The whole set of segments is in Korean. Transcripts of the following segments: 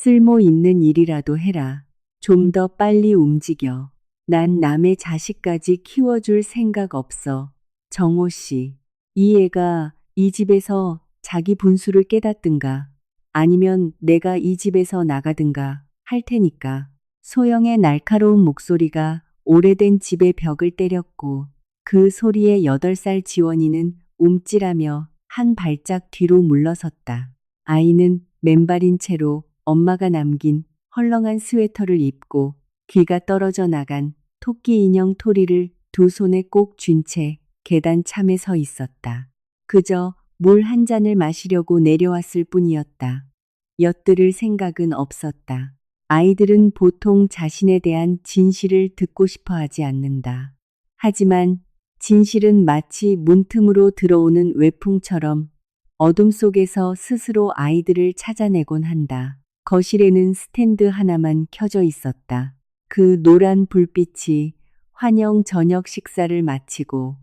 쓸모 있는 일이라도 해라. 좀 더 빨리 움직여. 난 남의 자식까지 키워줄 생각 없어. 정호 씨, 이 애가 이 집에서 자기 분수를 깨닫든가 아니면 내가 이 집에서 나가든가 할 테니까. 소영의 날카로운 목소리가 오래된 집의 벽을 때렸고 그 소리에 8살 지원이는 움찔하며 한 발짝 뒤로 물러섰다. 아이는 맨발인 채로 엄마가 남긴 헐렁한 스웨터를 입고 귀가 떨어져 나간 토끼 인형 토리를 두 손에 꼭 쥔 채 계단 참에 서 있었다. 그저 물 한 잔을 마시려고 내려왔을 뿐이었다. 엿들을 생각은 없었다. 아이들은 보통 자신에 대한 진실을 듣고 싶어 하지 않는다. 하지만 진실은 마치 문틈으로 들어오는 외풍처럼 어둠 속에서 스스로 아이들을 찾아내곤 한다. 거실에는 스탠드 하나만 켜져 있었다. 그 노란 불빛이 환영 저녁 식사를 마치고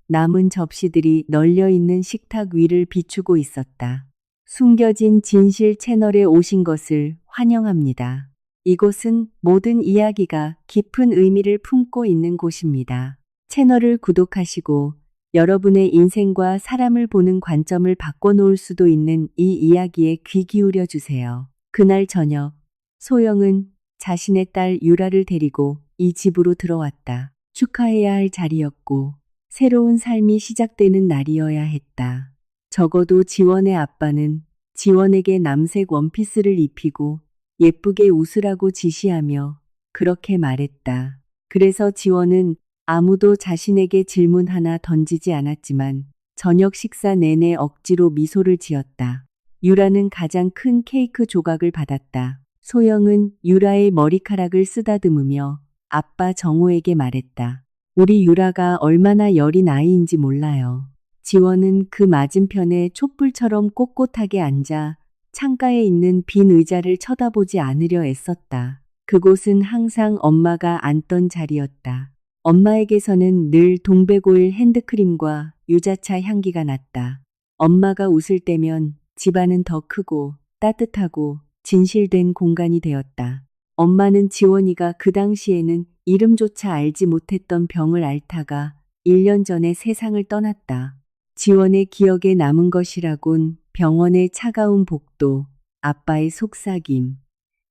남은 접시들이 널려 있는 식탁 위를 비추고 있었다. 숨겨진 진실 채널에 오신 것을 환영합니다. 이곳은 모든 이야기가 깊은 의미를 품고 있는 곳입니다. 채널을 구독하시고 여러분의 인생과 사람을 보는 관점을 바꿔놓을 수도 있는 이 이야기에 귀 기울여 주세요. 그날 저녁, 소영은 자신의 딸 유라를 데리고 이 집으로 들어왔다. 축하해야 할 자리였고 새로운 삶이 시작되는 날이어야 했다. 적어도 지원의 아빠는 지원에게 남색 원피스를 입히고 예쁘게 웃으라고 지시하며 그렇게 말했다. 그래서 지원은 아무도 자신에게 질문 하나 던지지 않았지만 저녁 식사 내내 억지로 미소를 지었다. 유라는 가장 큰 케이크 조각을 받았다. 소영은 유라의 머리카락을 쓰다듬으며 아빠 정호에게 말했다. 우리 유라가 얼마나 여린 아이인지 몰라요. 지원은 그 맞은편에 촛불처럼 꼿꼿하게 앉아 창가에 있는 빈 의자를 쳐다보지 않으려 애썼다. 그곳은 항상 엄마가 앉던 자리였다. 엄마에게서는 늘 동백오일 핸드크림과 유자차 향기가 났다. 엄마가 웃을 때면 집안은 더 크고 따뜻하고 진실된 공간이 되었다. 엄마는 지원이가 그 당시에는 이름조차 알지 못했던 병을 앓다가 1년 전에 세상을 떠났다. 지원의 기억에 남은 것이라곤 병원의 차가운 복도, 아빠의 속삭임,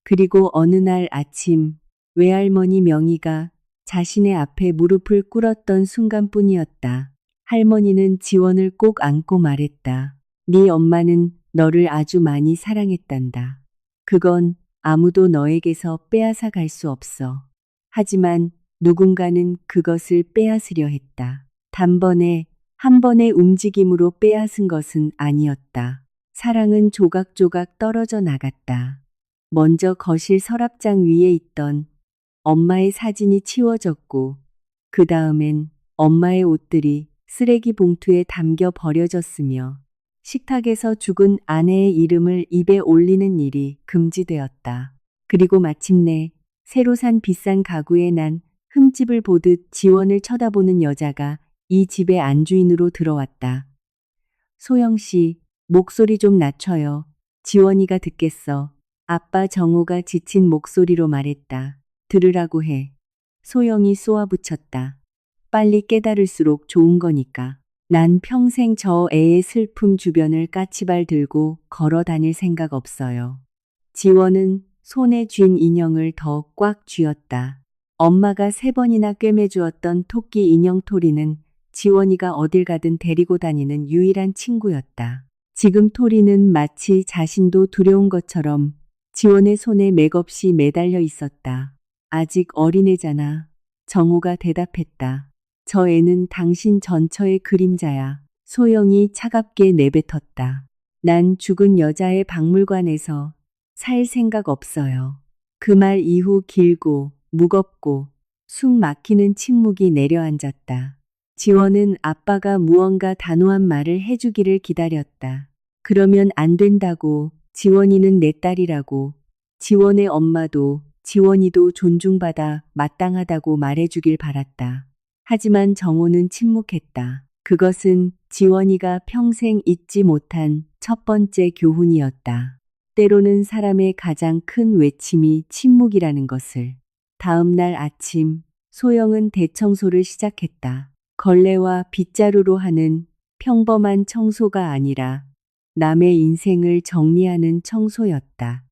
그리고 어느 날 아침 외할머니 명희가 자신의 앞에 무릎을 꿇었던 순간뿐이었다. 할머니는 지원을 꼭 안고 말했다. 네 엄마는 너를 아주 많이 사랑했단다. 그건 아무도 너에게서 빼앗아 갈 수 없어. 하지만 누군가는 그것을 빼앗으려 했다. 단번에 한 번의 움직임으로 빼앗은 것은 아니었다. 사랑은 조각조각 떨어져 나갔다. 먼저 거실 서랍장 위에 있던 엄마의 사진이 치워졌고 그 다음엔 엄마의 옷들이 쓰레기 봉투에 담겨 버려졌으며 식탁에서 죽은 아내의 이름을 입에 올리는 일이 금지되었다. 그리고 마침내 새로 산 비싼 가구에 난 흠집을 보듯 지원을 쳐다보는 여자가 이 집의 안주인으로 들어왔다. 소영 씨, 목소리 좀 낮춰요. 지원이가 듣겠어. 아빠 정호가 지친 목소리로 말했다. 들으라고 해. 소영이 쏘아붙였다. 빨리 깨달을수록 좋은 거니까. 난 평생 저 애의 슬픔 주변을 까치발 들고 걸어 다닐 생각 없어요. 지원은 손에 쥔 인형을 더 꽉 쥐었다. 엄마가 3번이나 꿰매주었던 토끼 인형 토리는 지원이가 어딜 가든 데리고 다니는 유일한 친구였다. 지금 토리는 마치 자신도 두려운 것처럼 지원의 손에 맥없이 매달려 있었다. 아직 어린애잖아. 정호가 대답했다. 저 애는 당신 전처의 그림자야. 소영이 차갑게 내뱉었다. 난 죽은 여자의 박물관에서 살 생각 없어요. 그 말 이후 길고 무겁고 숨 막히는 침묵이 내려앉았다. 지원은 아빠가 무언가 단호한 말을 해주기를 기다렸다. 그러면 안 된다고. 지원이는 내 딸이라고. 지원의 엄마도 지원이도 존중받아 마땅하다고 말해주길 바랐다. 하지만 정호는 침묵했다. 그것은 지원이가 평생 잊지 못한 첫 번째 교훈이었다. 때로는 사람의 가장 큰 외침이 침묵이라는 것을. 다음 날 아침, 소영은 대청소를 시작했다. 걸레와 빗자루로 하는 평범한 청소가 아니라 남의 인생을 정리하는 청소였다.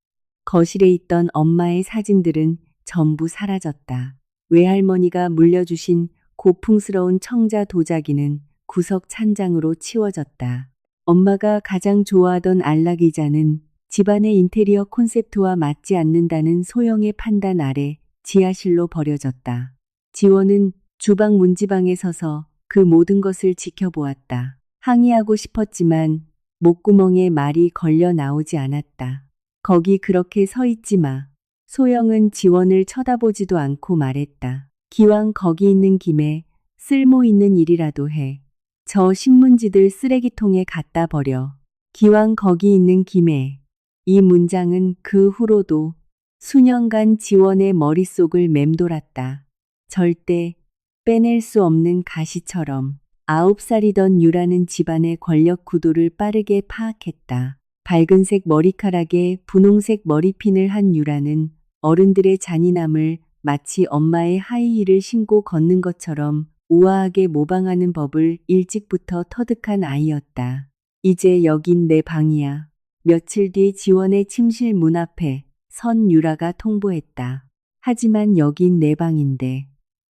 거실에 있던 엄마의 사진들은 전부 사라졌다. 외할머니가 물려주신 고풍스러운 청자 도자기는 구석 찬장으로 치워졌다. 엄마가 가장 좋아하던 안락의자는 집안의 인테리어 콘셉트와 맞지 않는다는 소영의 판단 아래 지하실로 버려졌다. 지원은 주방 문지방에 서서 그 모든 것을 지켜보았다. 항의하고 싶었지만 목구멍에 말이 걸려 나오지 않았다. 거기 그렇게 서 있지 마. 소영은 지원을 쳐다보지도 않고 말했다. 기왕 거기 있는 김에 쓸모 있는 일이라도 해. 저 신문지들 쓰레기통에 갖다 버려. 기왕 거기 있는 김에. 이 문장은 그 후로도 수년간 지원의 머릿속을 맴돌았다. 절대 빼낼 수 없는 가시처럼. 9살이던 유라는 집안의 권력 구도를 빠르게 파악했다. 밝은색 머리카락에 분홍색 머리핀을 한 유라는 어른들의 잔인함을 마치 엄마의 하이힐을 신고 걷는 것처럼 우아하게 모방하는 법을 일찍부터 터득한 아이였다. 이제 여긴 내 방이야. 며칠 뒤 지원의 침실 문 앞에 선 유라가 통보했다. 하지만 여긴 내 방인데.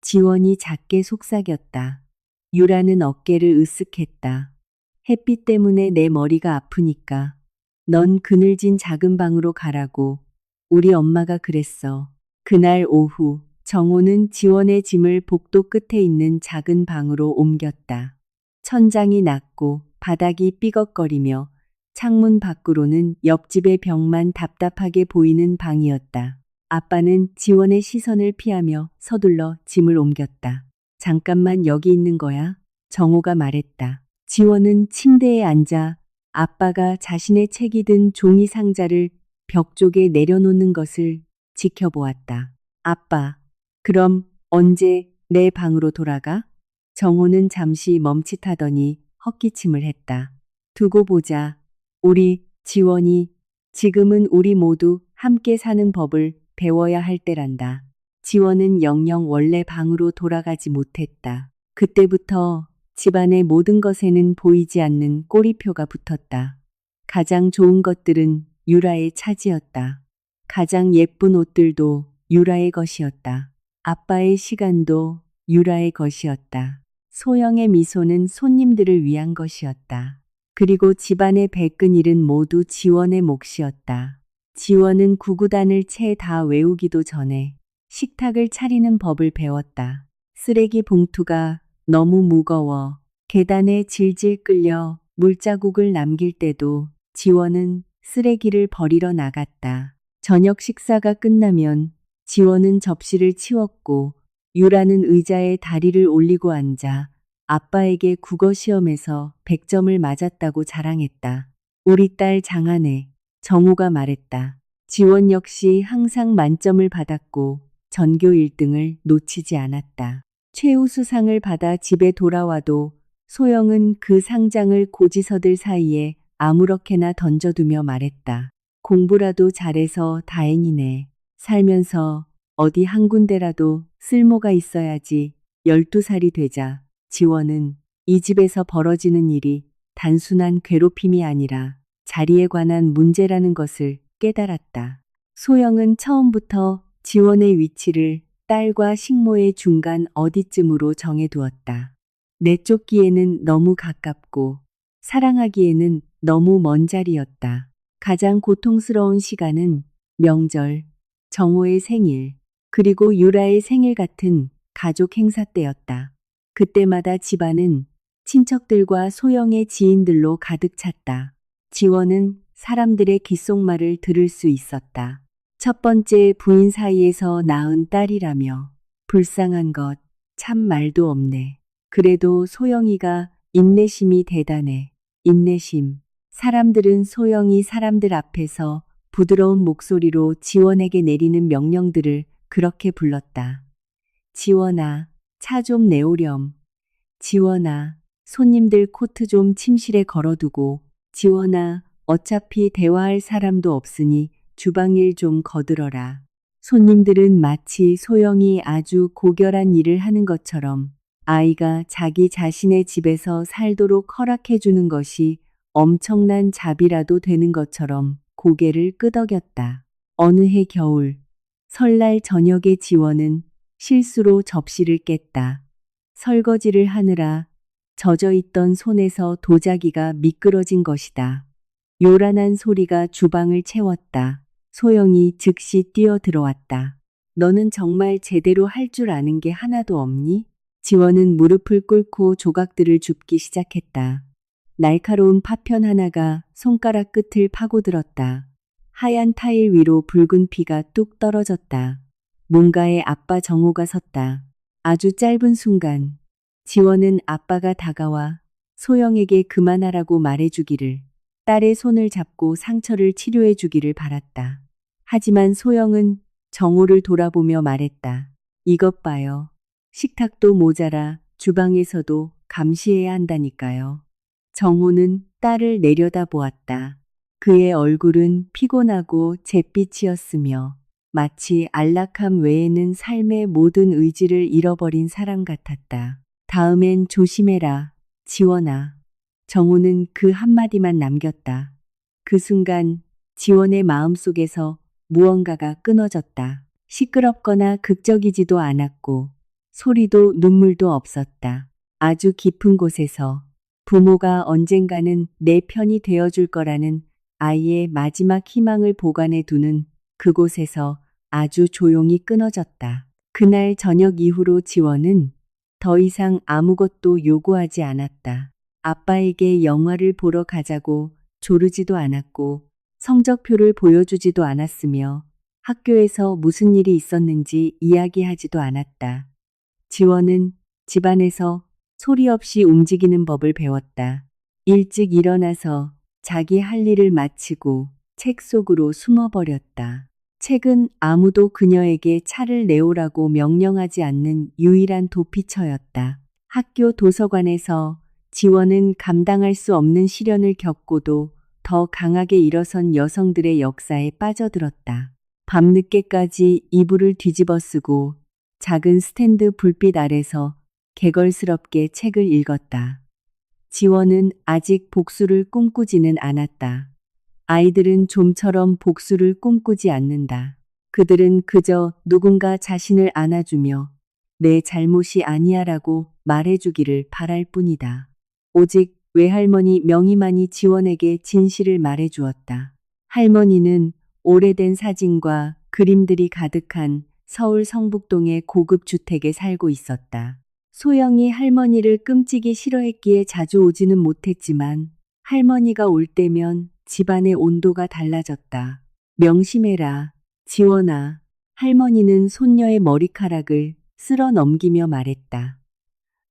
지원이 작게 속삭였다. 유라는 어깨를 으쓱했다. 햇빛 때문에 내 머리가 아프니까. 넌 그늘진 작은 방으로 가라고. 우리 엄마가 그랬어. 그날 오후 정호는 지원의 짐을 복도 끝에 있는 작은 방으로 옮겼다. 천장이 낮고 바닥이 삐걱거리며 창문 밖으로는 옆집의 벽만 답답하게 보이는 방이었다. 아빠는 지원의 시선을 피하며 서둘러 짐을 옮겼다. 잠깐만 여기 있는 거야? 정호가 말했다. 지원은 침대에 앉아 아빠가 자신의 책이 든 종이 상자를 벽 쪽에 내려놓는 것을 지켜보았다. 아빠, 그럼 언제 내 방으로 돌아가? 정호는 잠시 멈칫하더니 헛기침을 했다. 두고 보자. 우리 지원이 지금은 우리 모두 함께 사는 법을 배워야 할 때란다. 지원은 영영 원래 방으로 돌아가지 못했다. 그때부터 집안의 모든 것에는 보이지 않는 꼬리표가 붙었다. 가장 좋은 것들은 유라의 차지였다. 가장 예쁜 옷들도 유라의 것이었다. 아빠의 시간도 유라의 것이었다. 소영의 미소는 손님들을 위한 것이었다. 그리고 집안의 백근일은 모두 지원의 몫이었다. 지원은 구구단을 채 다 외우기도 전에 식탁을 차리는 법을 배웠다. 쓰레기 봉투가 너무 무거워 계단에 질질 끌려 물자국을 남길 때도 지원은 쓰레기를 버리러 나갔다. 저녁 식사가 끝나면 지원은 접시를 치웠고 유라는 의자에 다리를 올리고 앉아 아빠에게 국어 시험에서 100점을 맞았다고 자랑했다. 우리 딸 장하네. 정호가 말했다. 지원 역시 항상 만점을 받았고 전교 1등을 놓치지 않았다. 최우수상을 받아 집에 돌아와도 소영은 그 상장을 고지서들 사이에 아무렇게나 던져두며 말했다. 공부라도 잘해서 다행이네. 살면서 어디 한 군데라도 쓸모가 있어야지. 12살이 되자 지원은 이 집에서 벌어지는 일이 단순한 괴롭힘이 아니라 자리에 관한 문제라는 것을 깨달았다. 소영은 처음부터 지원의 위치를 딸과 식모의 중간 어디쯤으로 정해두었다. 내쫓기에는 너무 가깝고 사랑하기에는 너무 먼 자리였다. 가장 고통스러운 시간은 명절, 정호의 생일, 그리고 유라의 생일 같은 가족 행사 때였다. 그때마다 집안은 친척들과 소영의 지인들로 가득 찼다. 지원은 사람들의 귓속말을 들을 수 있었다. 첫 번째 부인 사이에서 낳은 딸이라며 불쌍한 것, 참 말도 없네. 그래도 소영이가 인내심이 대단해. 인내심. 사람들은 소영이 사람들 앞에서 부드러운 목소리로 지원에게 내리는 명령들을 그렇게 불렀다. 지원아, 차 좀 내오렴. 지원아, 손님들 코트 좀 침실에 걸어두고. 지원아, 어차피 대화할 사람도 없으니 주방일 좀 거들어라. 손님들은 마치 소영이 아주 고결한 일을 하는 것처럼 아이가 자기 자신의 집에서 살도록 허락해 주는 것이 엄청난 자비라도 되는 것처럼 고개를 끄덕였다. 어느 해 겨울, 설날 저녁에 지원은 실수로 접시를 깼다. 설거지를 하느라 젖어있던 손에서 도자기가 미끄러진 것이다. 요란한 소리가 주방을 채웠다. 소영이 즉시 뛰어 들어왔다. 너는 정말 제대로 할 줄 아는 게 하나도 없니? 지원은 무릎을 꿇고 조각들을 줍기 시작했다. 날카로운 파편 하나가 손가락 끝을 파고들었다. 하얀 타일 위로 붉은 피가 뚝 떨어졌다. 문가에 아빠 정호가 섰다. 아주 짧은 순간 지원은 아빠가 다가와 소영에게 그만하라고 말해주기를, 딸의 손을 잡고 상처를 치료해 주기를 바랐다. 하지만 소영은 정호를 돌아보며 말했다. 이것 봐요. 식탁도 모자라 주방에서도 감시해야 한다니까요. 정호는 딸을 내려다보았다. 그의 얼굴은 피곤하고 잿빛이었으며 마치 안락함 외에는 삶의 모든 의지를 잃어버린 사람 같았다. 다음엔 조심해라, 지원아. 정호는 그 한마디만 남겼다. 그 순간 지원의 마음속에서 무언가가 끊어졌다. 시끄럽거나 극적이지도 않았고 소리도 눈물도 없었다. 아주 깊은 곳에서 부모가 언젠가는 내 편이 되어줄 거라는 아이의 마지막 희망을 보관해 두는 그곳에서 아주 조용히 끊어졌다. 그날 저녁 이후로 지원은 더 이상 아무것도 요구하지 않았다. 아빠에게 영화를 보러 가자고 조르지도 않았고 성적표를 보여주지도 않았으며 학교에서 무슨 일이 있었는지 이야기하지도 않았다. 지원은 집안에서 소리 없이 움직이는 법을 배웠다. 일찍 일어나서 자기 할 일을 마치고 책 속으로 숨어버렸다. 책은 아무도 그녀에게 차를 내오라고 명령하지 않는 유일한 도피처였다. 학교 도서관에서 지원은 감당할 수 없는 시련을 겪고도 더 강하게 일어선 여성들의 역사에 빠져들었다. 밤늦게까지 이불을 뒤집어 쓰고 작은 스탠드 불빛 아래서 개걸스럽게 책을 읽었다. 지원은 아직 복수를 꿈꾸지는 않았다. 아이들은 좀처럼 복수를 꿈꾸지 않는다. 그들은 그저 누군가 자신을 안아주며 내 잘못이 아니야라고 말해주기를 바랄 뿐이다. 오직 외할머니 명희만이 지원에게 진실을 말해주었다. 할머니는 오래된 사진과 그림들이 가득한 서울 성북동의 고급 주택에 살고 있었다. 소영이 할머니를 끔찍이 싫어했기에 자주 오지는 못했지만 할머니가 올 때면 집안의 온도가 달라졌다. 명심해라, 지원아. 할머니는 손녀의 머리카락을 쓸어 넘기며 말했다.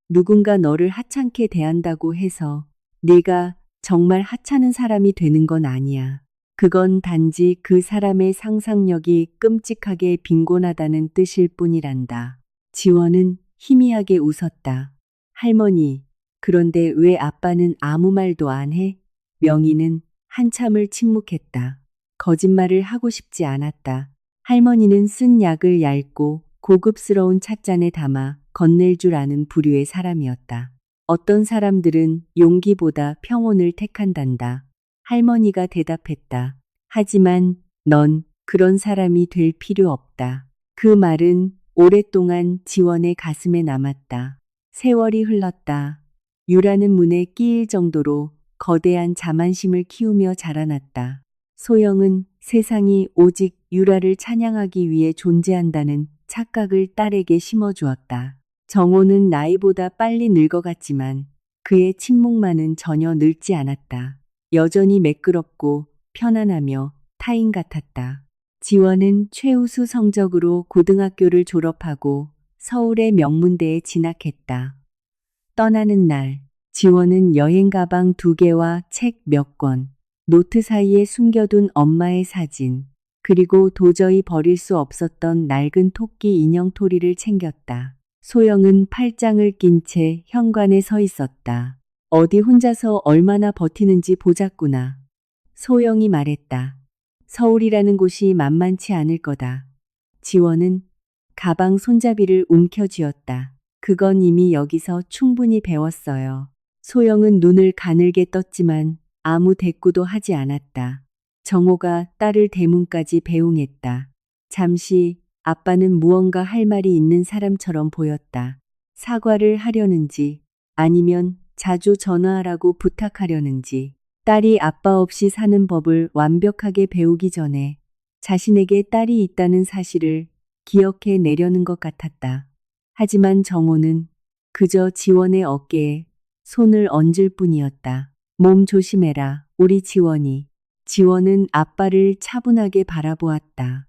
누군가 너를 하찮게 대한다고 해서 네가 정말 하찮은 사람이 되는 건 아니야. 그건 단지 그 사람의 상상력이 끔찍하게 빈곤하다는 뜻일 뿐이란다. 지원은 희미하게 웃었다. 할머니, 그런데 왜 아빠는 아무 말도 안 해? 명희는 한참을 침묵했다. 거짓말을 하고 싶지 않았다. 할머니는 쓴 약을 얇고 고급스러운 찻잔에 담아 건넬 줄 아는 부류의 사람이었다. 어떤 사람들은 용기보다 평온을 택한단다. 할머니가 대답했다. 하지만 넌 그런 사람이 될 필요 없다. 그 말은 오랫동안 지원의 가슴에 남았다. 세월이 흘렀다. 유라는 문에 끼일 정도로 거대한 자만심을 키우며 자라났다. 소영은 세상이 오직 유라를 찬양하기 위해 존재한다는 착각을 딸에게 심어주었다. 정호는 나이보다 빨리 늙어갔지만 그의 침묵만은 전혀 늙지 않았다. 여전히 매끄럽고 편안하며 타인 같았다. 지원은 최우수 성적으로 고등학교를 졸업하고 서울의 명문대에 진학했다. 떠나는 날, 지원은 여행 가방 2개와 책 몇 권, 노트 사이에 숨겨둔 엄마의 사진, 그리고 도저히 버릴 수 없었던 낡은 토끼 인형 토리를 챙겼다. 소영은 팔짱을 낀 채 현관에 서 있었다. 어디 혼자서 얼마나 버티는지 보자꾸나. 소영이 말했다. 서울이라는 곳이 만만치 않을 거다. 지원은 가방 손잡이를 움켜쥐었다. 그건 이미 여기서 충분히 배웠어요. 소영은 눈을 가늘게 떴지만 아무 대꾸도 하지 않았다. 정호가 딸을 대문까지 배웅했다. 잠시 아빠는 무언가 할 말이 있는 사람처럼 보였다. 사과를 하려는지 아니면 자주 전화하라고 부탁하려는지 딸이 아빠 없이 사는 법을 완벽하게 배우기 전에 자신에게 딸이 있다는 사실을 기억해 내려는 것 같았다. 하지만 정호는 그저 지원의 어깨에 손을 얹을 뿐이었다. 몸 조심해라, 우리 지원이. 지원은 아빠를 차분하게 바라보았다.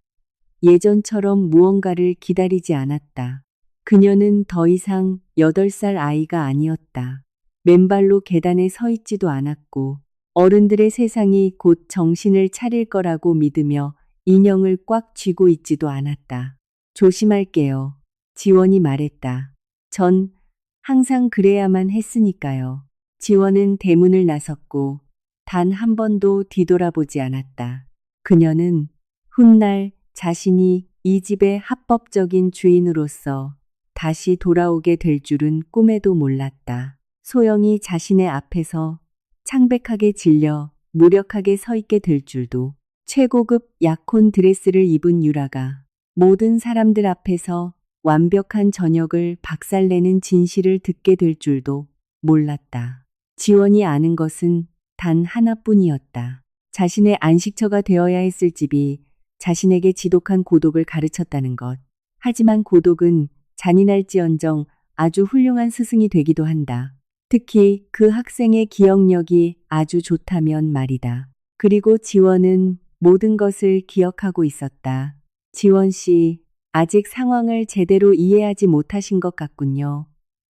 예전처럼 무언가를 기다리지 않았다. 그녀는 더 이상 8살 아이가 아니었다. 맨발로 계단에 서 있지도 않았고 어른들의 세상이 곧 정신을 차릴 거라고 믿으며 인형을 꽉 쥐고 있지도 않았다. 조심할게요. 지원이 말했다. 전 항상 그래야만 했으니까요. 지원은 대문을 나섰고 단 한 번도 뒤돌아보지 않았다. 그녀는 훗날 자신이 이 집의 합법적인 주인으로서 다시 돌아오게 될 줄은 꿈에도 몰랐다. 소영이 자신의 앞에서 창백하게 질려 무력하게 서 있게 될 줄도, 최고급 약혼 드레스를 입은 유라가 모든 사람들 앞에서 완벽한 저녁을 박살내는 진실을 듣게 될 줄도 몰랐다. 지원이 아는 것은 단 하나뿐이었다. 자신의 안식처가 되어야 했을 집이 자신에게 지독한 고독을 가르쳤다는 것. 하지만 고독은 잔인할지언정 아주 훌륭한 스승이 되기도 한다. 특히 그 학생의 기억력이 아주 좋다면 말이다. 그리고 지원은 모든 것을 기억하고 있었다. 지원 씨, 아직 상황을 제대로 이해하지 못하신 것 같군요.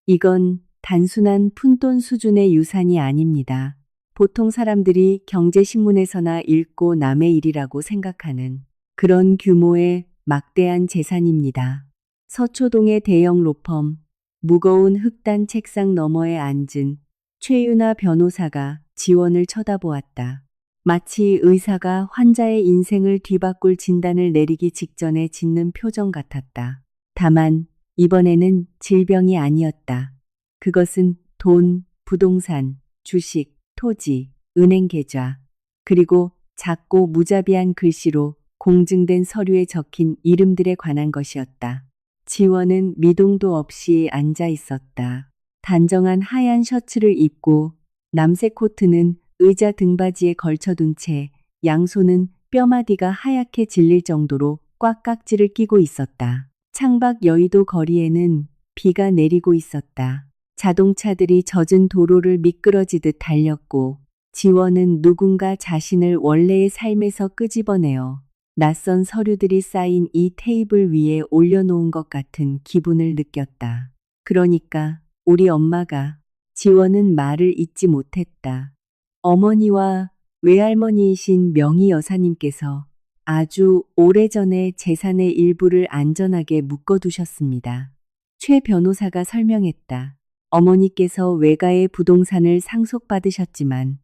이건 단순한 푼돈 수준의 유산이 아닙니다. 보통 사람들이 경제신문에서나 읽고 남의 일이라고 생각하는 그런 규모의 막대한 재산입니다. 서초동의 대형 로펌, 무거운 흑단 책상 너머에 앉은 최유나 변호사가 지원을 쳐다보았다. 마치 의사가 환자의 인생을 뒤바꿀 진단을 내리기 직전에 짓는 표정 같았다. 다만 이번에는 질병이 아니었다. 그것은 돈, 부동산, 주식, 토지, 은행 계좌, 그리고 작고 무자비한 글씨로 공증된 서류에 적힌 이름들에 관한 것이었다. 지원은 미동도 없이 앉아 있었다. 단정한 하얀 셔츠를 입고 남색 코트는 의자 등받이에 걸쳐둔 채 양손은 뼈마디가 하얗게 질릴 정도로 꽉 깍지를 끼고 있었다. 창밖 여의도 거리에는 비가 내리고 있었다. 자동차들이 젖은 도로를 미끄러지듯 달렸고 지원은 누군가 자신을 원래의 삶에서 끄집어내어 낯선 서류들이 쌓인 이 테이블 위에 올려놓은 것 같은 기분을 느꼈다. 그러니까 우리 엄마가. 지원은 말을 잇지 못했다. 어머니와 외할머니이신 명희 여사님께서 아주 오래전에 재산의 일부를 안전하게 묶어두셨습니다. 최 변호사가 설명했다. 어머니께서 외가의 부동산을 상속받으셨지만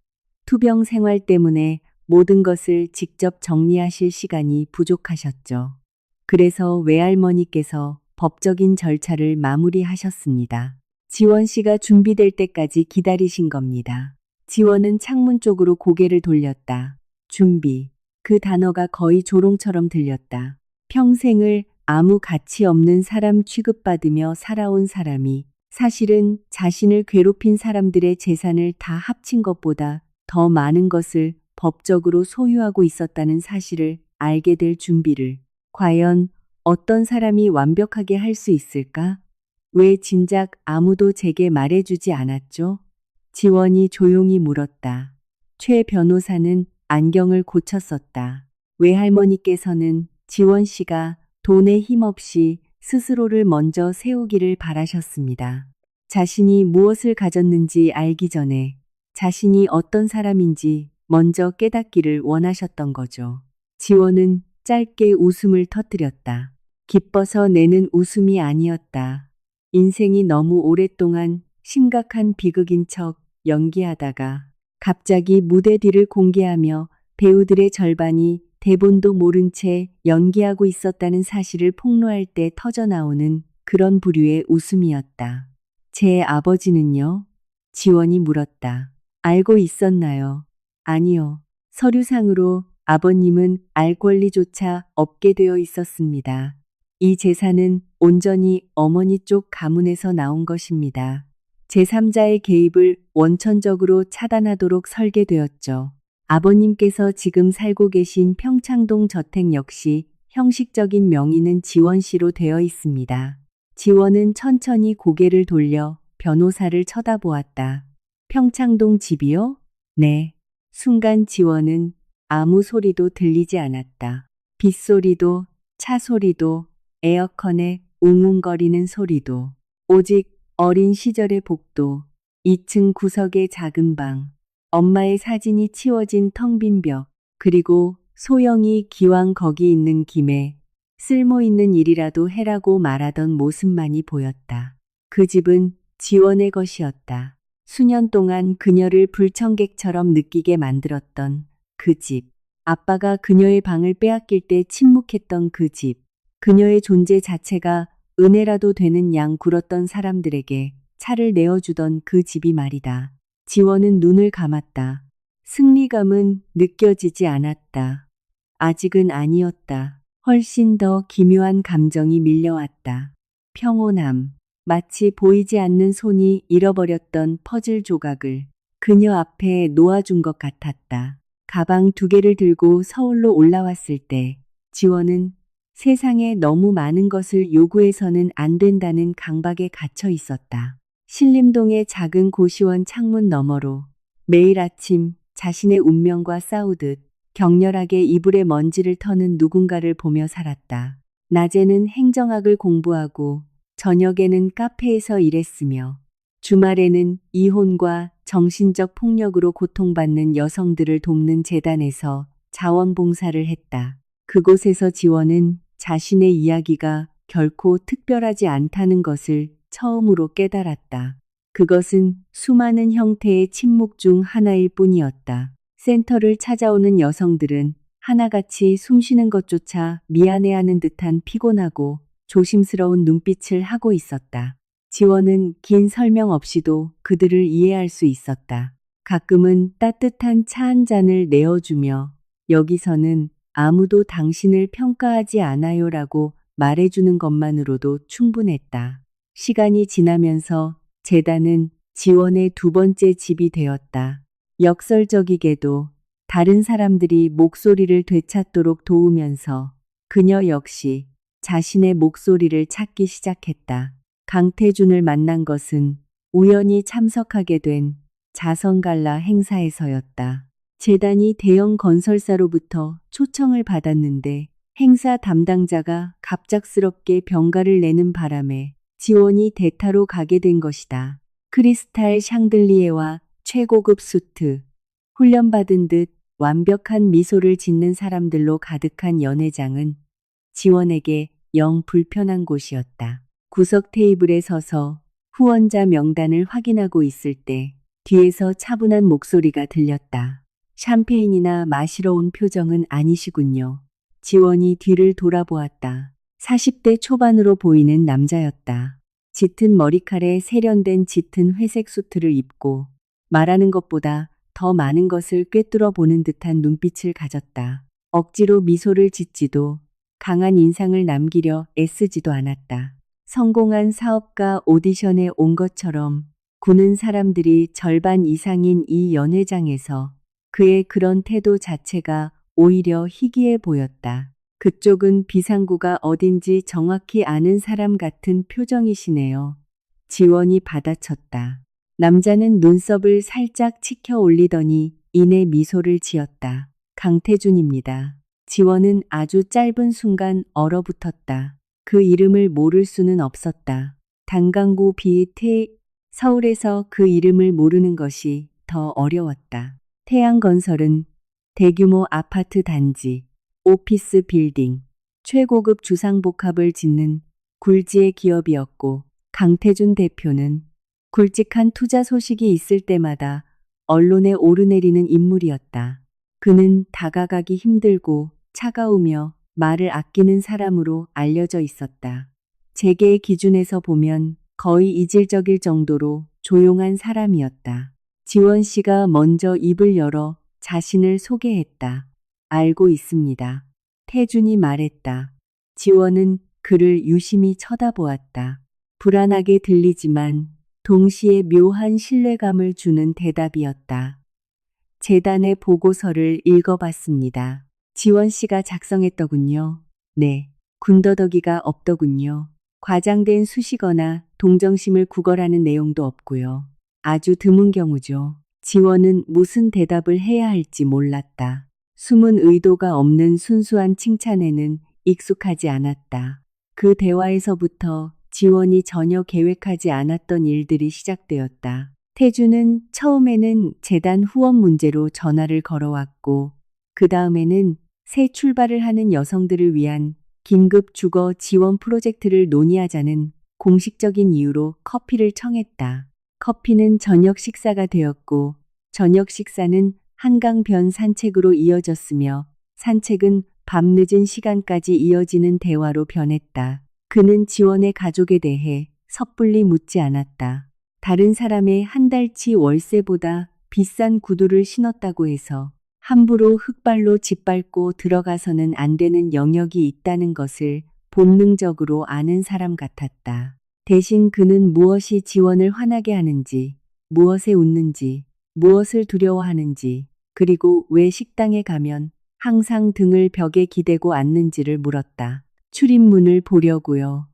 투병 생활 때문에 모든 것을 직접 정리하실 시간이 부족하셨죠. 그래서 외할머니께서 법적인 절차를 마무리하셨습니다. 지원 씨가 준비될 때까지 기다리신 겁니다. 지원은 창문 쪽으로 고개를 돌렸다. 준비. 그 단어가 거의 조롱처럼 들렸다. 평생을 아무 가치 없는 사람 취급받으며 살아온 사람이 사실은 자신을 괴롭힌 사람들의 재산을 다 합친 것보다 더 많은 것을 법적으로 소유하고 있었다는 사실을 알게 될 준비를 과연 어떤 사람이 완벽하게 할 수 있을까? 왜 진작 아무도 제게 말해주지 않았죠? 지원이 조용히 물었다. 최 변호사는 안경을 고쳤었다. 외할머니께서는 지원 씨가 돈에 힘없이 스스로를 먼저 세우기를 바라셨습니다. 자신이 무엇을 가졌는지 알기 전에 자신이 어떤 사람인지 먼저 깨닫기를 원하셨던 거죠. 지원은 짧게 웃음을 터뜨렸다. 기뻐서 내는 웃음이 아니었다. 인생이 너무 오랫동안 심각한 비극인 척 연기하다가 갑자기 무대 뒤를 공개하며 배우들의 절반이 대본도 모른 채 연기하고 있었다는 사실을 폭로할 때 터져나오는 그런 부류의 웃음이었다. 제 아버지는요? 지원이 물었다. 알고 있었나요? 아니요. 서류상으로 아버님은 알 권리조차 없게 되어 있었습니다. 이 재산은 온전히 어머니 쪽 가문에서 나온 것입니다. 제3자의 개입을 원천적으로 차단하도록 설계되었죠. 아버님께서 지금 살고 계신 평창동 저택 역시 형식적인 명의는 지원 씨로 되어 있습니다. 지원은 천천히 고개를 돌려 변호사를 쳐다보았다. 평창동 집이요? 네. 순간 지원은 아무 소리도 들리지 않았다. 빗소리도, 차 소리도, 에어컨의 웅웅거리는 소리도, 오직 어린 시절의 복도, 2층 구석의 작은 방, 엄마의 사진이 치워진 텅 빈 벽, 그리고 소영이 기왕 거기 있는 김에 쓸모 있는 일이라도 해라고 말하던 모습만이 보였다. 그 집은 지원의 것이었다. 수년 동안 그녀를 불청객처럼 느끼게 만들었던 그 집. 아빠가 그녀의 방을 빼앗길 때 침묵했던 그 집. 그녀의 존재 자체가 은혜라도 되는 양 굴었던 사람들에게 차를 내어주던 그 집이 말이다. 지원은 눈을 감았다. 승리감은 느껴지지 않았다. 아직은 아니었다. 훨씬 더 기묘한 감정이 밀려왔다. 평온함. 마치 보이지 않는 손이 잃어버렸던 퍼즐 조각을 그녀 앞에 놓아준 것 같았다. 가방 2개를 들고 서울로 올라왔을 때 지원은 세상에 너무 많은 것을 요구해서는 안 된다는 강박에 갇혀 있었다. 신림동의 작은 고시원 창문 너머로 매일 아침 자신의 운명과 싸우듯 격렬하게 이불에 먼지를 터는 누군가를 보며 살았다. 낮에는 행정학을 공부하고 저녁에는 카페에서 일했으며 주말에는 이혼과 정신적 폭력으로 고통받는 여성들을 돕는 재단에서 자원봉사를 했다. 그곳에서 지원은 자신의 이야기가 결코 특별하지 않다는 것을 처음으로 깨달았다. 그것은 수많은 형태의 침묵 중 하나일 뿐이었다. 센터를 찾아오는 여성들은 하나같이 숨쉬는 것조차 미안해하는 듯한 피곤하고 조심스러운 눈빛을 하고 있었다. 지원은 긴 설명 없이도 그들을 이해할 수 있었다. 가끔은 따뜻한 차 한 잔을 내어주며 여기서는 아무도 당신을 평가하지 않아요라고 말해주는 것만으로도 충분했다. 시간이 지나면서 재단은 지원의 2번째 집이 되었다. 역설적이게도 다른 사람들이 목소리를 되찾도록 도우면서 그녀 역시 자신의 목소리를 찾기 시작했다. 강태준을 만난 것은 우연히 참석하게 된 자선갈라 행사에서였다. 재단이 대형 건설사로부터 초청을 받았는데 행사 담당자가 갑작스럽게 병가를 내는 바람에 지원이 대타로 가게 된 것이다. 크리스탈 샹들리에와 최고급 수트, 훈련받은 듯 완벽한 미소를 짓는 사람들로 가득한 연회장은 지원에게 영 불편한 곳이었다. 구석 테이블에 서서 후원자 명단을 확인하고 있을 때 뒤에서 차분한 목소리가 들렸다. 샴페인이나 마시러 온 표정은 아니시군요. 지원이 뒤를 돌아보았다. 40대 초반으로 보이는 남자였다. 짙은 머리칼에 세련된 짙은 회색 수트를 입고 말하는 것보다 더 많은 것을 꿰뚫어 보는 듯한 눈빛을 가졌다. 억지로 미소를 짓지도 강한 인상을 남기려 애쓰지도 않았다. 성공한 사업가 오디션에 온 것처럼 구는 사람들이 절반 이상인 이 연회장에서 그의 그런 태도 자체가 오히려 희귀해 보였다. 그쪽은 비상구가 어딘지 정확히 아는 사람 같은 표정이시네요. 지원이 받아쳤다. 남자는 눈썹을 살짝 치켜 올리더니 이내 미소를 지었다. 강태준입니다. 지원은 아주 짧은 순간 얼어붙었다. 그 이름을 모를 수는 없었다. 단강구 비태 서울에서 그 이름을 모르는 것이 더 어려웠다. 태양건설은 대규모 아파트 단지, 오피스 빌딩, 최고급 주상복합을 짓는 굴지의 기업이었고 강태준 대표는 굵직한 투자 소식이 있을 때마다 언론에 오르내리는 인물이었다. 그는 다가가기 힘들고 차가우며 말을 아끼는 사람으로 알려져 있었다. 재계의 기준에서 보면 거의 이질적일 정도로 조용한 사람이었다. 지원 씨가 먼저 입을 열어 자신을 소개했다. 알고 있습니다. 태준이 말했다. 지원은 그를 유심히 쳐다보았다. 불안하게 들리지만 동시에 묘한 신뢰감을 주는 대답이었다. 재단의 보고서를 읽어봤습니다. 지원 씨가 작성했더군요. 네. 군더더기가 없더군요. 과장된 수식어나 동정심을 구걸하는 내용도 없고요. 아주 드문 경우죠. 지원은 무슨 대답을 해야 할지 몰랐다. 숨은 의도가 없는 순수한 칭찬에는 익숙하지 않았다. 그 대화에서부터 지원이 전혀 계획하지 않았던 일들이 시작되었다. 태주는 처음에는 재단 후원 문제로 전화를 걸어왔고, 그 다음에는 새 출발을 하는 여성들을 위한 긴급 주거 지원 프로젝트를 논의하자는 공식적인 이유로 커피를 청했다. 커피는 저녁 식사가 되었고, 저녁 식사는 한강변 산책으로 이어졌으며, 산책은 밤늦은 시간까지 이어지는 대화로 변했다. 그는 지원의 가족에 대해 섣불리 묻지 않았다. 다른 사람의 한 달치 월세보다 비싼 구두를 신었다고 해서 함부로 흑발로 짓밟고 들어가서는 안 되는 영역이 있다는 것을 본능적으로 아는 사람 같았다. 대신 그는 무엇이 지원을 화나게 하는지, 무엇에 웃는지, 무엇을 두려워하는지, 그리고 왜 식당에 가면 항상 등을 벽에 기대고 앉는지를 물었다. 출입문을 보려고요.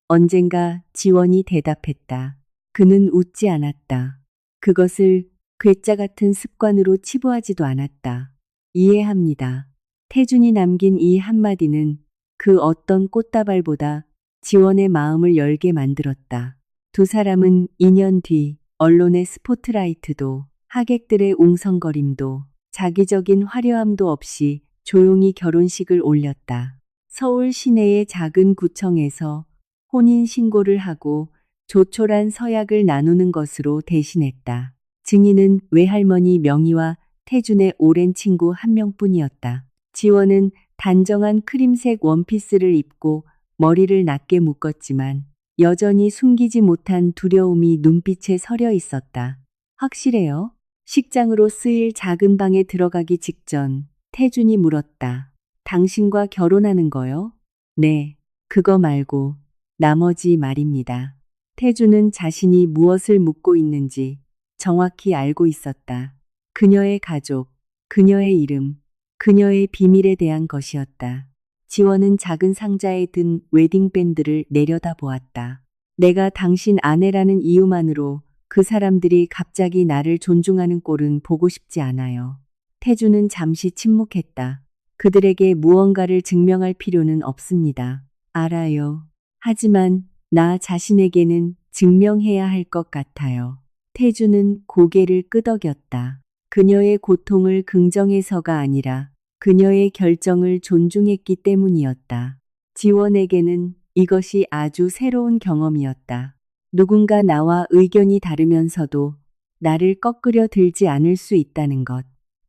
언젠가 지원이 대답했다. 그는 웃지 않았다. 그것을 괴짜 같은 습관으로 치부하지도 않았다. 이해합니다. 태준이 남긴 이 한마디는 그 어떤 꽃다발보다 지원의 마음을 열게 만들었다. 두 사람은 2년 뒤 언론의 스포트라이트도 하객들의 웅성거림도 자기적인 화려함도 없이 조용히 결혼식을 올렸다. 서울 시내의 작은 구청에서 혼인신고를 하고 조촐한 서약을 나누는 것으로 대신했다. 증인은 외할머니 명희와 태준의 오랜 친구 한 명뿐이었다. 지원은 단정한 크림색 원피스를 입고 머리를 낮게 묶었지만 여전히 숨기지 못한 두려움이 눈빛에 서려 있었다. 확실해요? 식장으로 쓰일 작은 방에 들어가기 직전 태준이 물었다. 당신과 결혼하는 거요? 네, 그거 말고 나머지 말입니다. 태준은 자신이 무엇을 묻고 있는지 정확히 알고 있었다. 그녀의 가족, 그녀의 이름, 그녀의 비밀에 대한 것이었다. 지원은 작은 상자에 든 웨딩밴드를 내려다보았다. 내가 당신 아내라는 이유만으로 그 사람들이 갑자기 나를 존중하는 꼴은 보고 싶지 않아요. 태준은 잠시 침묵했다. 그들에게 무언가를 증명할 필요는 없습니다. 알아요. 하지만 나 자신에게는 증명해야 할 것 같아요. 태준은 고개를 끄덕였다. 그녀의 고통을 긍정해서가 아니라 그녀의 결정을 존중했기 때문이었다. 지원에게는 이것이 아주 새로운 경험이었다. 누군가 나와 의견이 다르면서도 나를 꺾으려 들지 않을 수 있다는 것.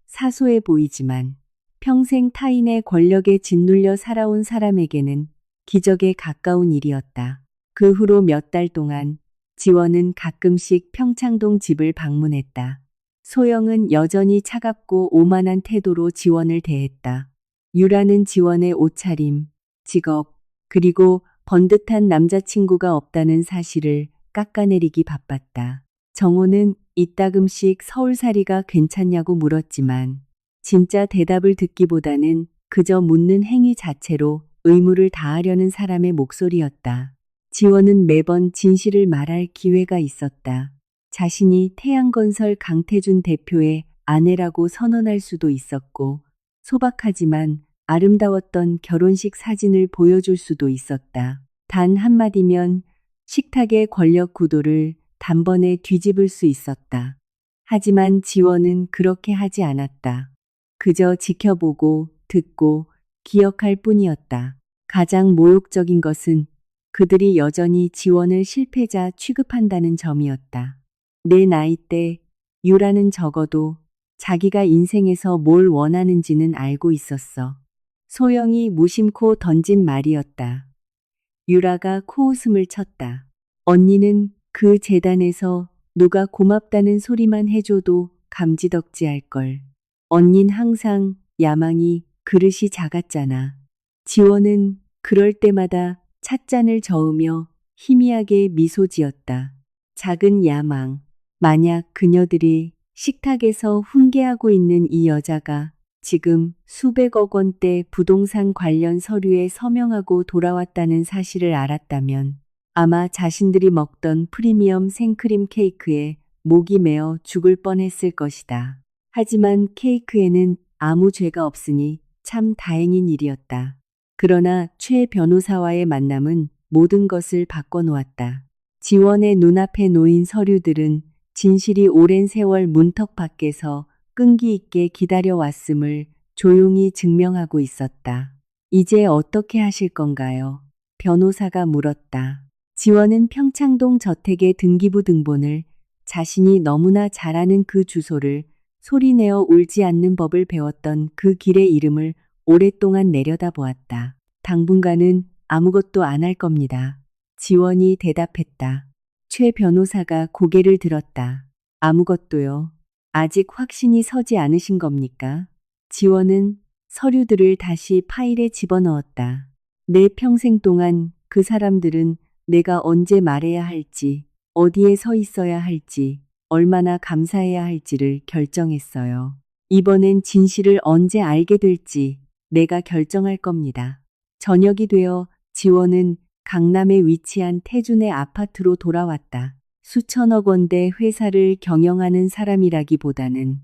사소해 보이지만 평생 타인의 권력에 짓눌려 살아온 사람에게는 기적에 가까운 일이었다. 그 후로 몇 달 동안 지원은 가끔씩 평창동 집을 방문했다. 소영은 여전히 차갑고 오만한 태도로 지원을 대했다. 유라는 지원의 옷차림, 직업, 그리고 번듯한 남자친구가 없다는 사실을 깎아내리기 바빴다. 정호는 이따금씩 서울살이가 괜찮냐고 물었지만 진짜 대답을 듣기보다는 그저 묻는 행위 자체로 의무를 다하려는 사람의 목소리였다. 지원은 매번 진실을 말할 기회가 있었다. 자신이 태양건설 강태준 대표의 아내라고 선언할 수도 있었고 소박하지만 아름다웠던 결혼식 사진을 보여줄 수도 있었다. 단 한마디면 식탁의 권력 구도를 단번에 뒤집을 수 있었다. 하지만 지원은 그렇게 하지 않았다. 그저 지켜보고 듣고 기억할 뿐이었다. 가장 모욕적인 것은 그들이 여전히 지원을 실패자 취급한다는 점이었다. 내 나이 때 유라는 적어도 자기가 인생에서 뭘 원하는지는 알고 있었어. 소영이 무심코 던진 말이었다. 유라가 코웃음을 쳤다. 언니는 그 재단에서 누가 고맙다는 소리만 해줘도 감지덕지할걸. 언닌 항상 야망이 그릇이 작았잖아. 지원은 그럴 때마다 찻잔을 저으며 희미하게 미소 지었다. 작은 야망. 만약 그녀들이 식탁에서 훈계하고 있는 이 여자가 지금 수백억 원대 부동산 관련 서류에 서명하고 돌아왔다는 사실을 알았다면 아마 자신들이 먹던 프리미엄 생크림 케이크에 목이 메어 죽을 뻔했을 것이다. 하지만 케이크에는 아무 죄가 없으니 참 다행인 일이었다. 그러나 최 변호사와의 만남은 모든 것을 바꿔놓았다. 지원의 눈앞에 놓인 서류들은 진실이 오랜 세월 문턱 밖에서 끈기 있게 기다려왔음을 조용히 증명하고 있었다. 이제 어떻게 하실 건가요? 변호사가 물었다. 지원은 평창동 저택의 등기부 등본을 자신이 너무나 잘 아는 그 주소를 소리내어 울지 않는 법을 배웠던 그 길의 이름을 오랫동안 내려다보았다. 당분간은 아무것도 안 할 겁니다. 지원이 대답했다. 최 변호사가 고개를 들었다. 아무것도요. 아직 확신이 서지 않으신 겁니까? 지원은 서류들을 다시 파일에 집어넣었다. 내 평생 동안 그 사람들은 내가 언제 말해야 할지, 어디에 서 있어야 할지, 얼마나 감사해야 할지를 결정했어요. 이번엔 진실을 언제 알게 될지 내가 결정할 겁니다. 저녁이 되어 지원은 강남에 위치한 태준의 아파트로 돌아왔다. 수천억 원대 회사를 경영하는 사람이라기보다는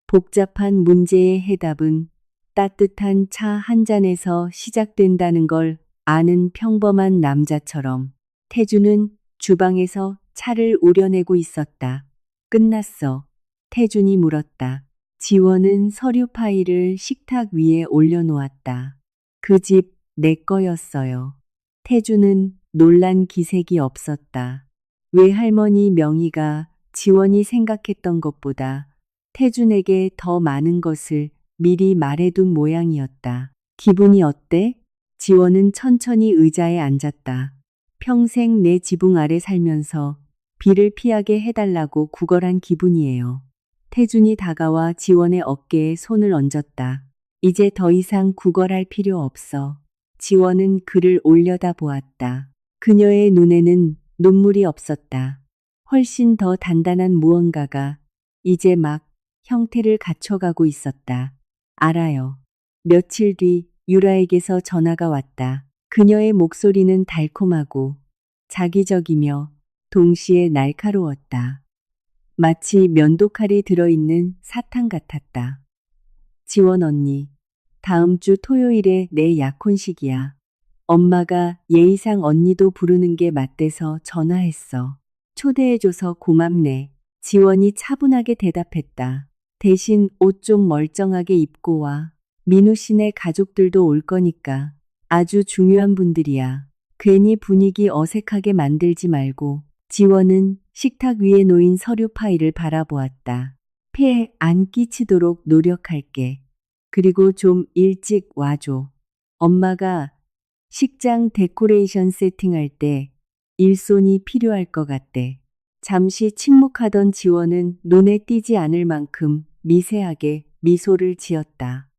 복잡한 문제의 해답은 따뜻한 차 한 잔에서 시작된다는 걸 아는 평범한 남자처럼 태준은 주방에서 차를 우려내고 있었다. 끝났어. 태준이 물었다. 지원은 서류 파일을 식탁 위에 올려놓았다. 그 집 내 거였어요. 태준은 놀란 기색이 없었다. 외할머니 명의가 지원이 생각했던 것보다 태준에게 더 많은 것을 미리 말해둔 모양이었다. 기분이 어때? 지원은 천천히 의자에 앉았다. 평생 내 지붕 아래 살면서 비를 피하게 해달라고 구걸한 기분이에요. 태준이 다가와 지원의 어깨에 손을 얹었다. 이제 더 이상 구걸할 필요 없어. 지원은 그를 올려다 보았다. 그녀의 눈에는 눈물이 없었다. 훨씬 더 단단한 무언가가 이제 막 형태를 갖춰가고 있었다. 알아요. 며칠 뒤 유라에게서 전화가 왔다. 그녀의 목소리는 달콤하고 자기적이며 동시에 날카로웠다. 마치 면도칼이 들어있는 사탕 같았다. 지원 언니, 다음 주 토요일에 내 약혼식이야. 엄마가 예의상 언니도 부르는 게 맞대서 전화했어. 초대해줘서 고맙네. 지원이 차분하게 대답했다. 대신 옷 좀 멀쩡하게 입고 와. 민우 씨네 가족들도 올 거니까. 아주 중요한 분들이야. 괜히 분위기 어색하게 만들지 말고. 지원은 식탁 위에 놓인 서류 파일을 바라보았다. 폐에 안 끼치도록 노력할게. 그리고 좀 일찍 와줘. 엄마가 식장 데코레이션 세팅할 때 일손이 필요할 것 같대. 잠시 침묵하던 지원은 눈에 띄지 않을 만큼 미세하게 미소를 지었다.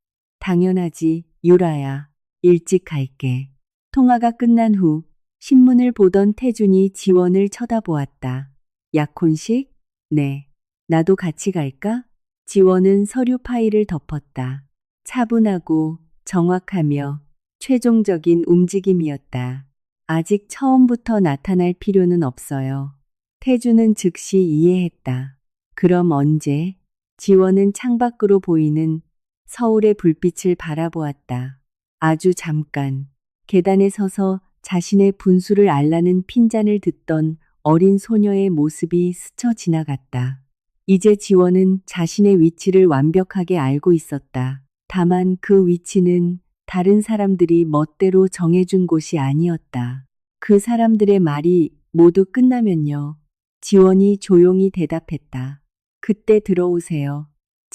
당연하지, 유라야. 일찍 갈게. 통화가 끝난 후 신문을 보던 태준이 지원을 쳐다보았다. 약혼식? 네. 나도 같이 갈까? 지원은 서류 파일을 덮었다. 차분하고 정확하며 최종적인 움직임이었다. 아직 처음부터 나타날 필요는 없어요. 태준은 즉시 이해했다. 그럼 언제? 지원은 창밖으로 보이는 서울의 불빛을 바라보았다. 아주 잠깐. 계단에 서서 자신의 분수를 알라는 핀잔을 듣던 어린 소녀의 모습이 스쳐 지나갔다. 이제 지원은 자신의 위치를 완벽하게 알고 있었다. 다만 그 위치는 다른 사람들이 멋대로 정해준 곳이 아니었다. 그 사람들의 말이 모두 끝나면요. 지원이 조용히 대답했다. 그때 들어오세요.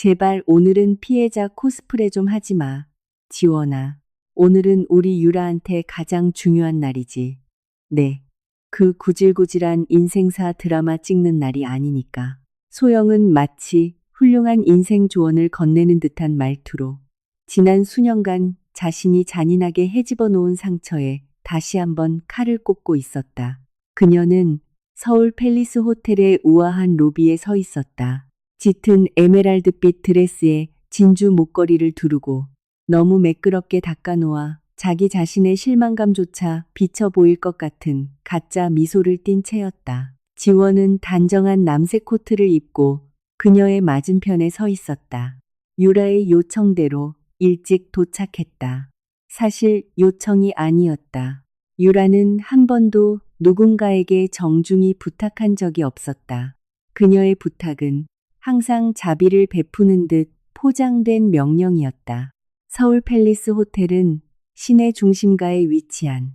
제발 오늘은 피해자 코스프레 좀 하지 마. 지원아, 오늘은 우리 유라한테 가장 중요한 날이지. 네. 그 구질구질한 인생사 드라마 찍는 날이 아니니까. 소영은 마치 훌륭한 인생 조언을 건네는 듯한 말투로 지난 수년간 자신이 잔인하게 헤집어 놓은 상처에 다시 한번 칼을 꽂고 있었다. 그녀는 서울 팰리스 호텔의 우아한 로비에 서 있었다. 짙은 에메랄드빛 드레스에 진주 목걸이를 두르고 너무 매끄럽게 닦아놓아 자기 자신의 실망감조차 비쳐 보일 것 같은 가짜 미소를 띤 채였다. 지원은 단정한 남색 코트를 입고 그녀의 맞은편에 서 있었다. 유라의 요청대로 일찍 도착했다. 사실 요청이 아니었다. 유라는 한 번도 누군가에게 정중히 부탁한 적이 없었다. 그녀의 부탁은 항상 자비를 베푸는 듯 포장된 명령이었다. 서울 팰리스 호텔은 시내 중심가에 위치한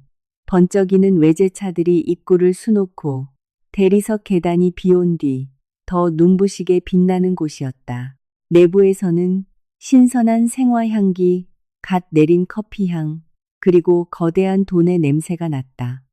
번쩍이는 외제차들이 입구를 수놓고 대리석 계단이 비온 뒤 더 눈부시게 빛나는 곳이었다. 내부에서는 신선한 생화향기, 갓 내린 커피향, 그리고 거대한 돈의 냄새가 났다.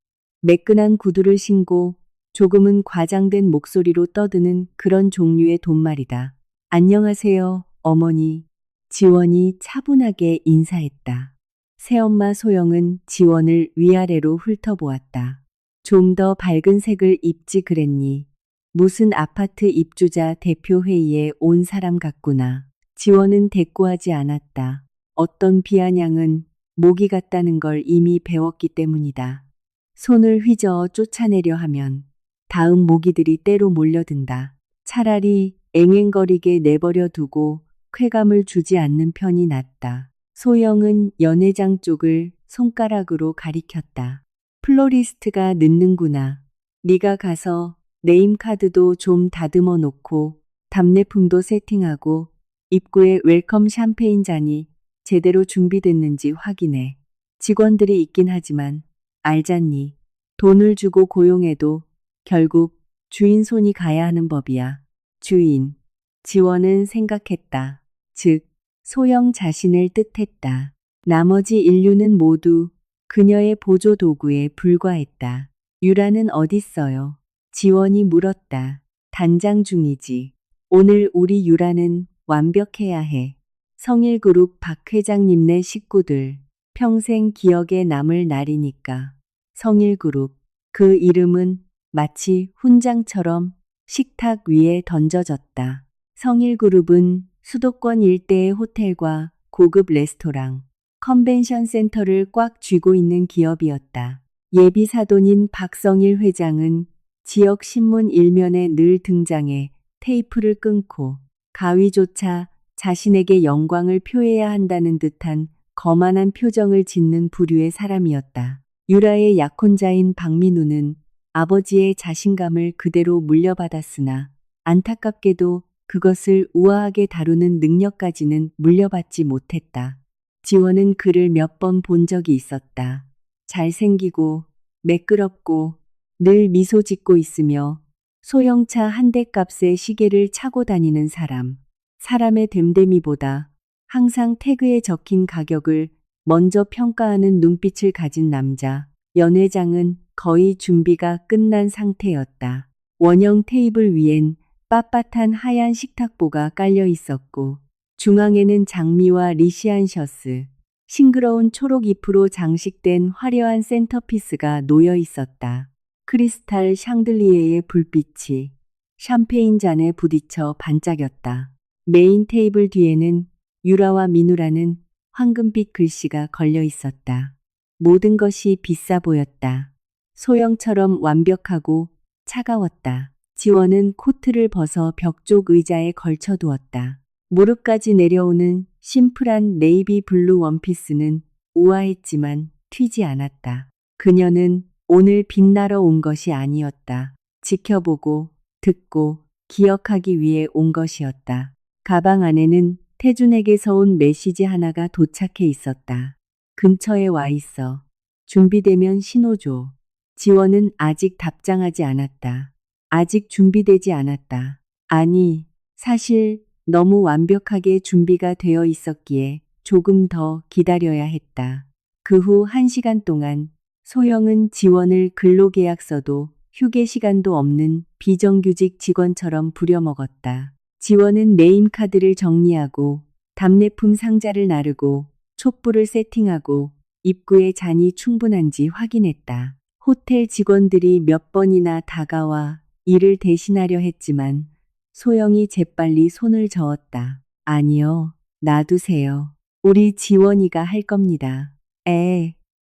매끈한 구두를 신고 조금은 과장된 목소리로 떠드는 그런 종류의 돈말이다. 안녕하세요, 어머니. 지원이 차분하게 인사했다. 새엄마 소영은 지원을 위아래로 훑어보았다. 좀 더 밝은 색을 입지 그랬니? 무슨 아파트 입주자 대표회의에 온 사람 같구나. 지원은 대꾸하지 않았다. 어떤 비아냥은 모기 같다는 걸 이미 배웠기 때문이다. 손을 휘저어 쫓아내려 하면 다음 모기들이 때로 몰려든다. 차라리 앵앵거리게 내버려 두고 쾌감을 주지 않는 편이 낫다. 소영은 연회장 쪽을 손가락으로 가리켰다. 플로리스트가 늦는구나. 네가 가서 네임카드도 좀 다듬어 놓고 답례품도 세팅하고 입구에 웰컴 샴페인 잔이 제대로 준비됐는지 확인해. 직원들이 있긴 하지만 알잖니. 돈을 주고 고용해도 결국 주인 손이 가야 하는 법이야. 주인. 지원은 생각했다. 즉, 소영 자신을 뜻했다. 나머지 인류는 모두 그녀의 보조 도구에 불과했다. 유라는 어딨어요? 지원이 물었다. 단장 중이지. 오늘 우리 유라는 완벽해야 해. 성일그룹 박 회장님네 식구들. 평생 기억에 남을 날이니까. 성일그룹. 그 이름은 마치 훈장처럼 식탁 위에 던져졌다. 성일그룹은 수도권 일대의 호텔과 고급 레스토랑, 컨벤션 센터를 꽉 쥐고 있는 기업이었다. 예비사돈인 박성일 회장은 지역 신문 일면에 늘 등장해 테이프를 끊고 가위조차 자신에게 영광을 표해야 한다는 듯한 거만한 표정을 짓는 부류의 사람이었다. 유라의 약혼자인 박민우는 아버지의 자신감을 그대로 물려받았으나 안타깝게도 그것을 우아하게 다루는 능력까지는 물려받지 못했다. 지원은 그를 몇 번 본 적이 있었다. 잘생기고 매끄럽고 늘 미소 짓고 있으며 소형차 한 대 값의 시계를 차고 다니는 사람. 사람의 됨됨이보다 항상 태그에 적힌 가격을 먼저 평가하는 눈빛을 가진 남자. 연회장은 거의 준비가 끝난 상태였다. 원형 테이블 위엔 빳빳한 하얀 식탁보가 깔려 있었고 중앙에는 장미와 리시안셔스, 싱그러운 초록 잎으로 장식된 화려한 센터피스가 놓여 있었다. 크리스탈 샹들리에의 불빛이 샴페인 잔에 부딪혀 반짝였다. 메인 테이블 뒤에는 유라와 민우라는 황금빛 글씨가 걸려 있었다. 모든 것이 비싸 보였다. 소영처럼 완벽하고 차가웠다. 지원은 코트를 벗어 벽 쪽 의자에 걸쳐두었다. 무릎까지 내려오는 심플한 네이비 블루 원피스는 우아했지만 튀지 않았다. 그녀는 오늘 빛나러 온 것이 아니었다. 지켜보고, 듣고, 기억하기 위해 온 것이었다. 가방 안에는 태준에게서 온 메시지 하나가 도착해 있었다. 근처에 와 있어. 준비되면 신호 줘. 지원은 아직 답장하지 않았다. 아직 준비되지 않았다. 아니, 사실 너무 완벽하게 준비가 되어 있었기에 조금 더 기다려야 했다. 그 후 1시간 동안 소영은 지원을 근로계약서도 휴게 시간도 없는 비정규직 직원처럼 부려먹었다. 지원은 네임카드를 정리하고 답례품 상자를 나르고 촛불을 세팅하고 입구에 잔이 충분한지 확인했다. 호텔 직원들이 몇 번이나 다가와 일을 대신하려 했지만 소영이 재빨리 손을 저었다. 아니요, 놔두세요. 우리 지원이가 할 겁니다.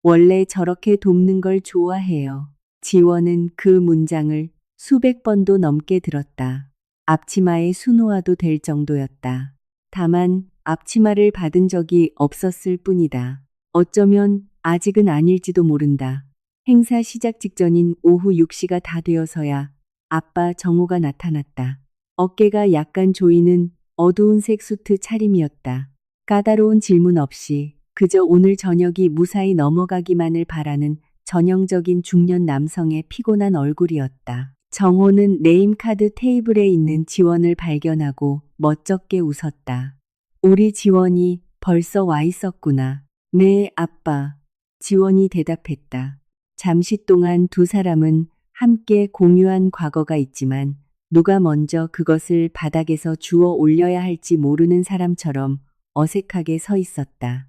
원래 저렇게 돕는 걸 좋아해요. 지원은 그 문장을 수백 번도 넘게 들었다. 앞치마에 수놓아도 될 정도였다. 다만 앞치마를 받은 적이 없었을 뿐이다. 어쩌면 아직은 아닐지도 모른다. 행사 시작 직전인 오후 6시가 다 되어서야 아빠 정호가 나타났다. 어깨가 약간 조이는 어두운 색 수트 차림이었다. 까다로운 질문 없이 그저 오늘 저녁이 무사히 넘어가기만을 바라는 전형적인 중년 남성의 피곤한 얼굴이었다. 정호는 네임카드 테이블에 있는 지원을 발견하고 멋쩍게 웃었다. 우리 지원이 벌써 와 있었구나. 네, 아빠. 지원이 대답했다. 잠시 동안 두 사람은 함께 공유한 과거가 있지만 누가 먼저 그것을 바닥에서 주워 올려야 할지 모르는 사람처럼 어색하게 서 있었다.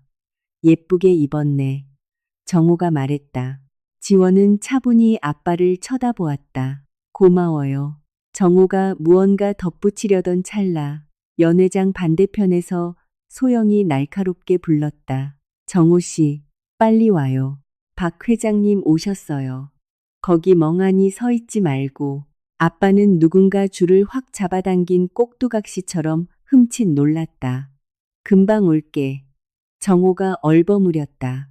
예쁘게 입었네. 정호가 말했다. 지원은 차분히 아빠를 쳐다보았다. 고마워요. 정호가 무언가 덧붙이려던 찰나 연회장 반대편에서 소영이 날카롭게 불렀다. 정호 씨, 빨리 와요. 박 회장님 오셨어요. 거기 멍하니 서 있지 말고. 아빠는 누군가 줄을 확 잡아당긴 꼭두각시처럼 흠칫 놀랐다. 금방 올게. 정호가 얼버무렸다.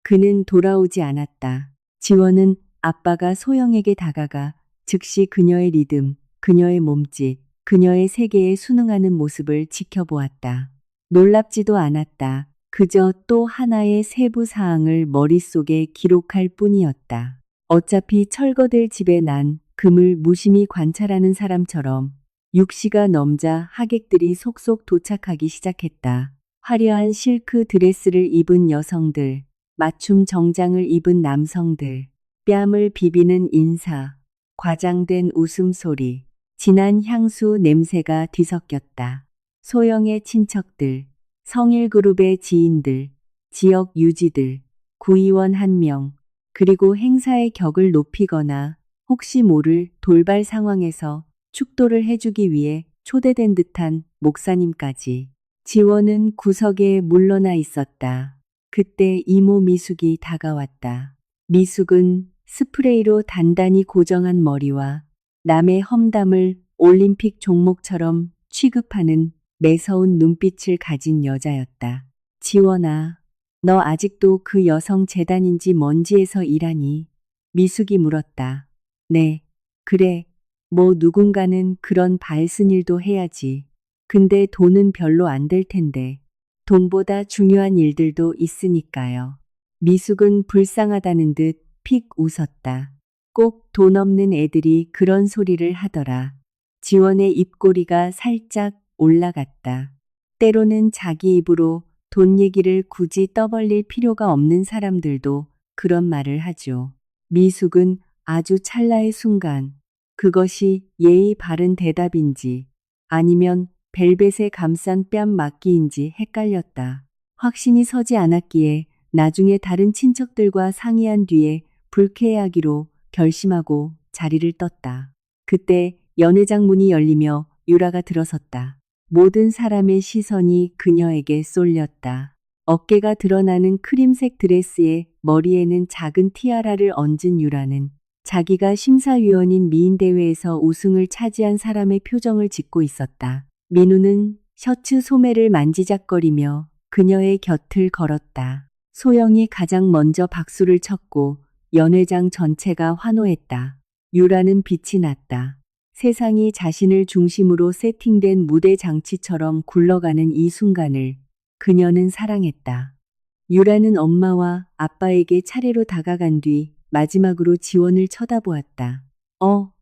그는 돌아오지 않았다. 지원은 아빠가 소영에게 다가가 즉시 그녀의 리듬, 그녀의 몸짓, 그녀의 세계에 순응하는 모습을 지켜보았다. 놀랍지도 않았다. 그저 또 하나의 세부 사항을 머릿속에 기록할 뿐이었다. 어차피 철거될 집에 난 금을 무심히 관찰하는 사람처럼 6시가 넘자 하객들이 속속 도착하기 시작했다. 화려한 실크 드레스를 입은 여성들, 맞춤 정장을 입은 남성들, 뺨을 비비는 인사, 과장된 웃음소리, 진한 향수 냄새가 뒤섞였다. 소영의 친척들, 성일그룹의 지인들, 지역 유지들, 구의원 1명, 그리고 행사의 격을 높이거나 혹시 모를 돌발 상황에서 축도를 해주기 위해 초대된 듯한 목사님까지. 지원은 구석에 물러나 있었다. 그때 이모 미숙이 다가왔다. 미숙은 스프레이로 단단히 고정한 머리와 남의 험담을 올림픽 종목처럼 취급하는 매서운 눈빛을 가진 여자였다. 지원아, 너 아직도 그 여성 재단인지 뭔지에서 일하니? 미숙이 물었다. 네, 그래. 뭐 누군가는 그런 발쓴 일도 해야지. 근데 돈은 별로 안 될 텐데. 돈보다 중요한 일들도 있으니까요. 미숙은 불쌍하다는 듯 픽 웃었다. 꼭 돈 없는 애들이 그런 소리를 하더라. 지원의 입꼬리가 살짝 올라갔다. 때로는 자기 입으로 돈 얘기를 굳이 떠벌릴 필요가 없는 사람들도 그런 말을 하죠. 미숙은 아주 찰나의 순간 그것이 예의 바른 대답인지 아니면 벨벳에 감싼 뺨 맞기인지 헷갈렸다. 확신이 서지 않았기에 나중에 다른 친척들과 상의한 뒤에 불쾌해하기로 결심하고 자리를 떴다. 그때 연회장 문이 열리며 유라가 들어섰다. 모든 사람의 시선이 그녀에게 쏠렸다. 어깨가 드러나는 크림색 드레스에 머리에는 작은 티아라를 얹은 유라는 자기가 심사위원인 미인대회에서 우승을 차지한 사람의 표정을 짓고 있었다. 민우는 셔츠 소매를 만지작거리며 그녀의 곁을 걸었다. 소영이 가장 먼저 박수를 쳤고 연회장 전체가 환호했다. 유라는 빛이 났다. 세상이 자신을 중심으로 세팅된 무대 장치처럼 굴러가는 이 순간을 그녀는 사랑했다. 유라는 엄마와 아빠에게 차례로 다가간 뒤 마지막으로 지원을 쳐다보았다.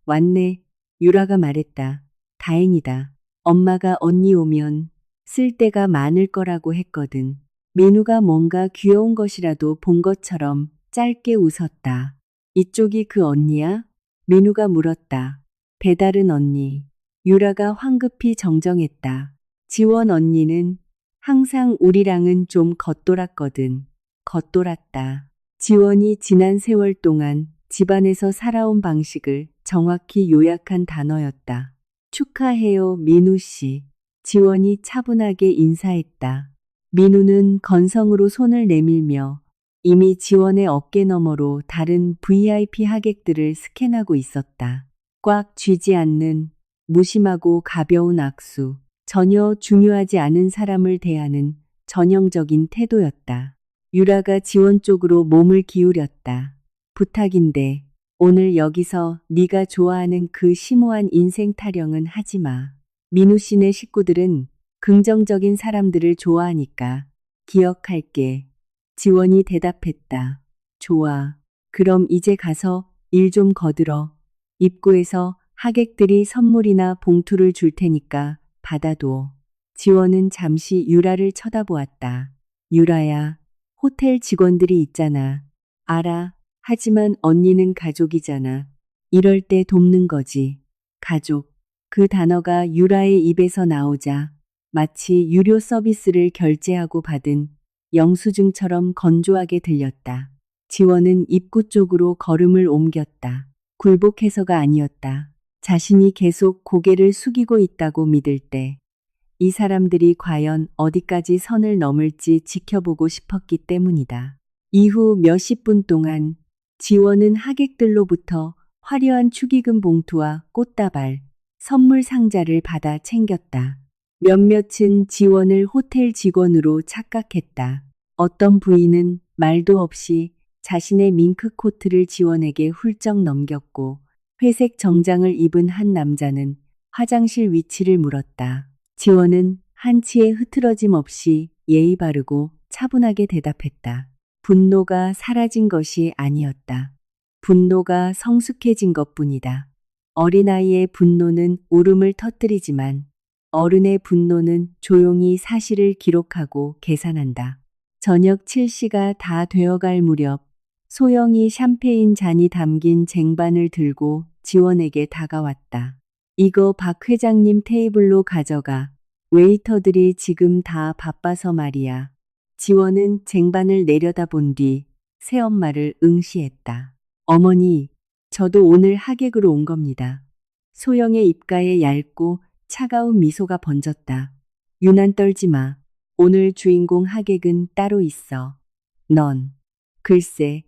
왔네. 유라가 말했다. 다행이다. 엄마가 언니 오면 쓸 데가 많을 거라고 했거든. 민우가 뭔가 귀여운 것이라도 본 것처럼 짧게 웃었다. 이쪽이 그 언니야? 민우가 물었다. 배다른 언니. 유라가 황급히 정정했다. 지원 언니는 항상 우리랑은 좀 겉돌았거든. 겉돌았다. 지원이 지난 세월 동안 집안에서 살아온 방식을 정확히 요약한 단어였다. 축하해요, 민우 씨. 지원이 차분하게 인사했다. 민우는 건성으로 손을 내밀며 이미 지원의 어깨 너머로 다른 VIP 하객들을 스캔하고 있었다. 꽉 쥐지 않는 무심하고 가벼운 악수. 전혀 중요하지 않은 사람을 대하는 전형적인 태도였다. 유라가 지원 쪽으로 몸을 기울였다. 부탁인데 오늘 여기서 네가 좋아하는 그 심오한 인생 타령은 하지 마. 민우 씨네 식구들은 긍정적인 사람들을 좋아하니까 기억할게. 지원이 대답했다. 좋아. 그럼 이제 가서 일 좀 거들어. 입구에서 하객들이 선물이나 봉투를 줄 테니까 받아둬. 지원은 잠시 유라를 쳐다보았다. 유라야, 호텔 직원들이 있잖아. 알아. 하지만 언니는 가족이잖아. 이럴 때 돕는 거지. 가족. 그 단어가 유라의 입에서 나오자 마치 유료 서비스를 결제하고 받은 영수증처럼 건조하게 들렸다. 지원은 입구 쪽으로 걸음을 옮겼다. 굴복해서가 아니었다. 자신이 계속 고개를 숙이고 있다고 믿을 때 이 사람들이 과연 어디까지 선을 넘을지 지켜보고 싶었기 때문이다. 이후 몇십 분 동안 지원은 하객들로부터 화려한 축의금 봉투와 꽃다발, 선물 상자를 받아 챙겼다. 몇몇은 지원을 호텔 직원으로 착각했다. 어떤 부인은 말도 없이 자신의 밍크 코트를 지원에게 훌쩍 넘겼고 회색 정장을 입은 한 남자는 화장실 위치를 물었다. 지원은 한치의 흐트러짐 없이 예의 바르고 차분하게 대답했다. 분노가 사라진 것이 아니었다. 분노가 성숙해진 것뿐이다. 어린아이의 분노는 울음을 터뜨리지만 어른의 분노는 조용히 사실을 기록하고 계산한다. 저녁 7시가 다 되어갈 무렵 소영이 샴페인 잔이 담긴 쟁반을 들고 지원에게 다가왔다. 이거 박 회장님 테이블로 가져가. 웨이터들이 지금 다 바빠서 말이야. 지원은 쟁반을 내려다본 뒤 새엄마를 응시했다. 어머니, 저도 오늘 하객으로 온 겁니다. 소영의 입가에 얇고 차가운 미소가 번졌다. 유난 떨지 마. 오늘 주인공 하객은 따로 있어. 넌. 글쎄,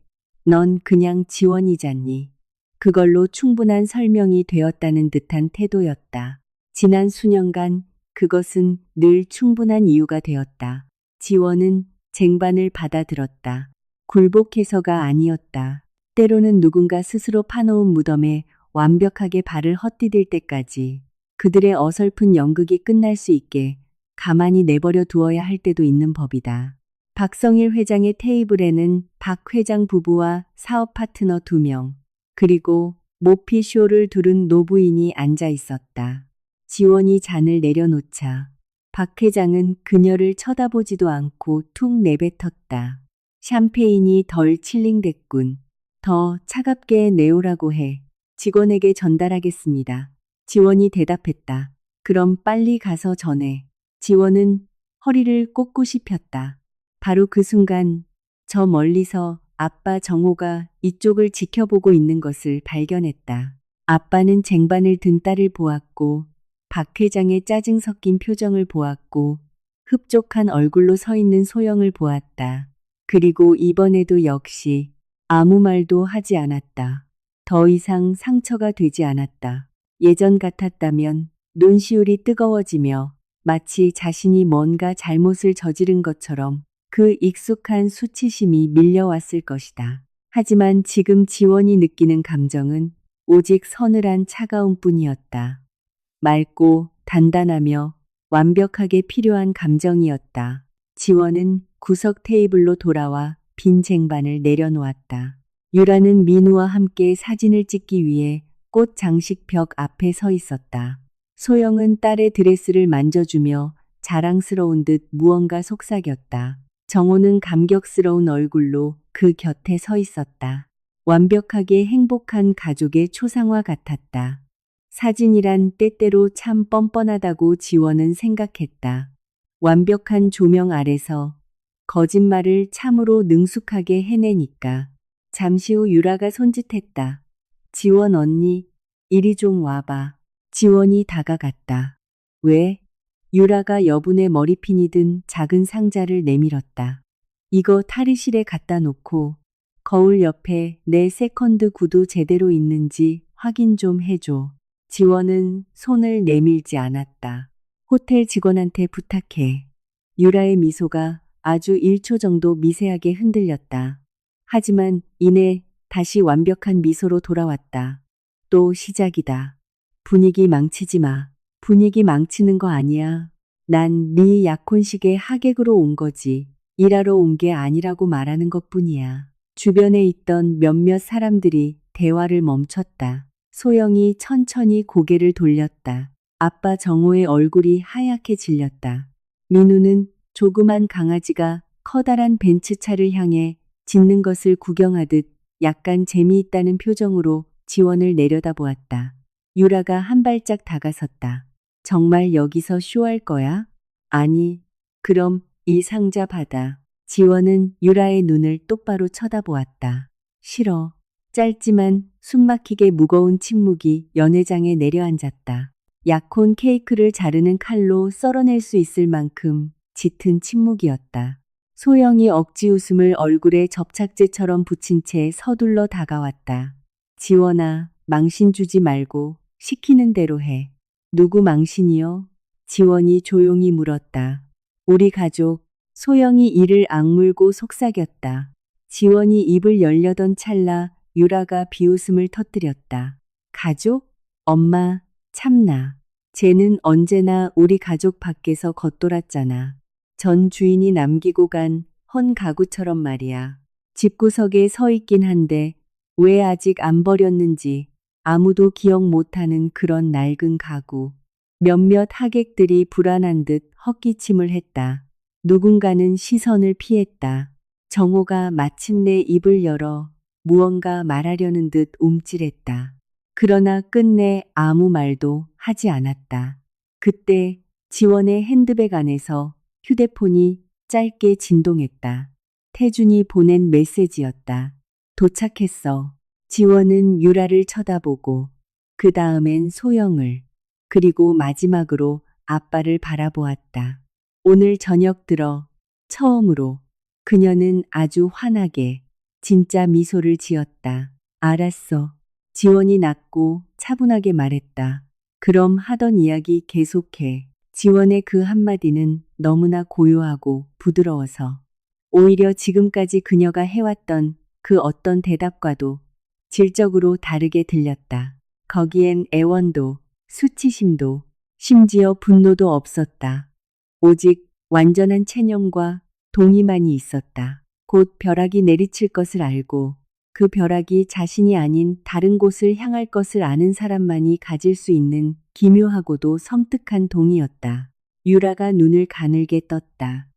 넌 그냥 지원이잖니. 그걸로 충분한 설명이 되었다는 듯한 태도였다. 지난 수년간 그것은 늘 충분한 이유가 되었다. 지원은 쟁반을 받아들었다. 굴복해서가 아니었다. 때로는 누군가 스스로 파놓은 무덤에 완벽하게 발을 헛디딜 때까지 그들의 어설픈 연극이 끝날 수 있게 가만히 내버려 두어야 할 때도 있는 법이다. 박성일 회장의 테이블에는 박 회장 부부와 사업 파트너 2명, 그리고 모피쇼를 두른 노부인이 앉아 있었다. 지원이 잔을 내려놓자 박 회장은 그녀를 쳐다보지도 않고 툭 내뱉었다. 샴페인이 덜 칠링됐군. 더 차갑게 내오라고 해. 직원에게 전달하겠습니다. 지원이 대답했다. 그럼 빨리 가서 전해. 지원은 허리를 꼿꼿이 폈다. 바로 그 순간 저 멀리서 아빠 정호가 이쪽을 지켜보고 있는 것을 발견했다. 아빠는 쟁반을 든 딸을 보았고 박 회장의 짜증 섞인 표정을 보았고 흡족한 얼굴로 서 있는 소영을 보았다. 그리고 이번에도 역시 아무 말도 하지 않았다. 더 이상 상처가 되지 않았다. 예전 같았다면 눈시울이 뜨거워지며 마치 자신이 뭔가 잘못을 저지른 것처럼 그 익숙한 수치심이 밀려왔을 것이다. 하지만 지금 지원이 느끼는 감정은 오직 서늘한 차가움 뿐이었다. 맑고 단단하며 완벽하게 필요한 감정이었다. 지원은 구석 테이블로 돌아와 빈 쟁반을 내려놓았다. 유라는 민우와 함께 사진을 찍기 위해 꽃 장식 벽 앞에 서 있었다. 소영은 딸의 드레스를 만져주며 자랑스러운 듯 무언가 속삭였다. 정호는 감격스러운 얼굴로 그 곁에 서 있었다. 완벽하게 행복한 가족의 초상화 같았다. 사진이란 때때로 참 뻔뻔하다고 지원은 생각했다. 완벽한 조명 아래서 거짓말을 참으로 능숙하게 해내니까. 잠시 후 유라가 손짓했다. 지원 언니, 이리 좀 와봐. 지원이 다가갔다. 왜? 유라가 여분의 머리핀이 든 작은 상자를 내밀었다. 이거 탈의실에 갖다 놓고 거울 옆에 내 세컨드 구두 제대로 있는지 확인 좀 해줘. 지원은 손을 내밀지 않았다. 호텔 직원한테 부탁해. 유라의 미소가 아주 1초 정도 미세하게 흔들렸다. 하지만 이내 다시 완벽한 미소로 돌아왔다. 또 시작이다. 분위기 망치지 마. 분위기 망치는 거 아니야. 난 네 약혼식에 하객으로 온 거지. 일하러 온 게 아니라고 말하는 것뿐이야. 주변에 있던 몇몇 사람들이 대화를 멈췄다. 소영이 천천히 고개를 돌렸다. 아빠 정호의 얼굴이 하얗게 질렸다. 민우는 조그만 강아지가 커다란 벤츠차를 향해 짖는 것을 구경하듯 약간 재미있다는 표정으로 지원을 내려다보았다. 유라가 한 발짝 다가섰다. 정말 여기서 쇼할 거야? 아니, 그럼 이 상자 받아. 지원은 유라의 눈을 똑바로 쳐다보았다. 싫어. 짧지만 숨막히게 무거운 침묵이 연회장에 내려앉았다. 약혼 케이크를 자르는 칼로 썰어낼 수 있을 만큼 짙은 침묵이었다. 소영이 억지 웃음을 얼굴에 접착제처럼 붙인 채 서둘러 다가왔다. 지원아, 망신 주지 말고 시키는 대로 해. 누구 망신이요? 지원이 조용히 물었다. 우리 가족. 소영이 이를 악물고 속삭였다. 지원이 입을 열려던 찰나 유라가 비웃음을 터뜨렸다. 가족? 엄마, 참나. 쟤는 언제나 우리 가족 밖에서 겉돌았잖아. 전 주인이 남기고 간 헌 가구처럼 말이야. 집구석에 서 있긴 한데 왜 아직 안 버렸는지 아무도 기억 못하는 그런 낡은 가구. 몇몇 하객들이 불안한 듯 헛기침을 했다. 누군가는 시선을 피했다. 정호가 마침내 입을 열어 무언가 말하려는 듯 움찔했다. 그러나 끝내 아무 말도 하지 않았다. 그때 지원의 핸드백 안에서 휴대폰이 짧게 진동했다. 태준이 보낸 메시지였다. 도착했어. 지원은 유라를 쳐다보고 그 다음엔 소영을 그리고 마지막으로 아빠를 바라보았다. 오늘 저녁 들어 처음으로 그녀는 아주 환하게 진짜 미소를 지었다. 알았어. 지원이 낮고 차분하게 말했다. 그럼 하던 이야기 계속해. 지원의 그 한마디는 너무나 고요하고 부드러워서 오히려 지금까지 그녀가 해왔던 그 어떤 대답과도 질적으로 다르게 들렸다. 거기엔 애원도, 수치심도, 심지어 분노도 없었다. 오직 완전한 체념과 동의만이 있었다. 곧 벼락이 내리칠 것을 알고 그 벼락이 자신이 아닌 다른 곳을 향할 것을 아는 사람만이 가질 수 있는 기묘하고도 섬뜩한 동의였다. 유라가 눈을 가늘게 떴다.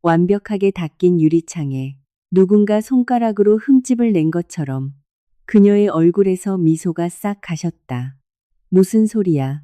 완벽하게 닦인 유리창에 누군가 손가락으로 흠집을 낸 것처럼 그녀의 얼굴에서 미소가 싹 가셨다. 무슨 소리야?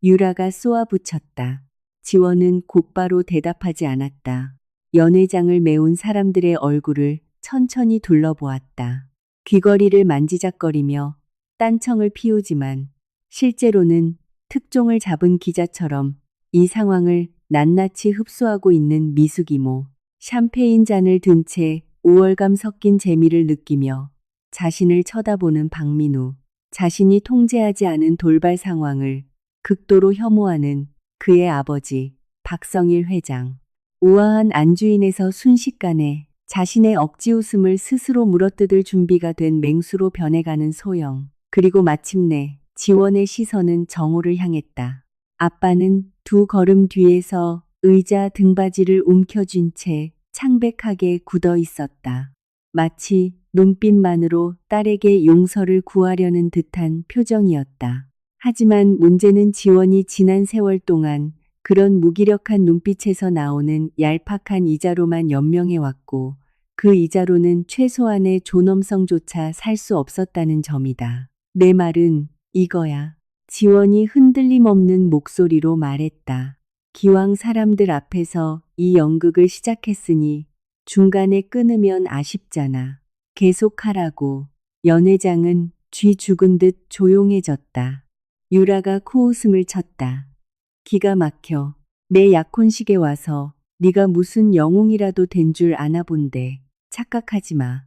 유라가 쏘아붙였다. 지원은 곧바로 대답하지 않았다. 연회장을 메운 사람들의 얼굴을 천천히 둘러보았다. 귀걸이를 만지작거리며 딴청을 피우지만 실제로는 특종을 잡은 기자처럼 이 상황을 낱낱이 흡수하고 있는 미숙이모. 샴페인 잔을 든 채 우월감 섞인 재미를 느끼며 자신을 쳐다보는 박민우. 자신이 통제하지 않은 돌발 상황을 극도로 혐오하는 그의 아버지 박성일 회장. 우아한 안주인에서 순식간에 자신의 억지 웃음을 스스로 물어뜯을 준비가 된 맹수로 변해가는 소영. 그리고 마침내 지원의 시선은 정호를 향했다. 아빠는 두 걸음 뒤에서 의자 등받이를 움켜쥔 채 창백하게 굳어 있었다. 마치 눈빛만으로 딸에게 용서를 구하려는 듯한 표정이었다. 하지만 문제는 지원이 지난 세월 동안 그런 무기력한 눈빛에서 나오는 얄팍한 이자로만 연명해왔고 그 이자로는 최소한의 존엄성조차 살 수 없었다는 점이다. 내 말은 이거야. 지원이 흔들림 없는 목소리로 말했다. 기왕 사람들 앞에서 이 연극을 시작했으니 중간에 끊으면 아쉽잖아. 계속하라고. 연회장은 쥐 죽은 듯 조용해졌다. 유라가 코웃음을 쳤다. 기가 막혀. 내 약혼식에 와서 네가 무슨 영웅이라도 된 줄 아나 본데. 착각하지 마.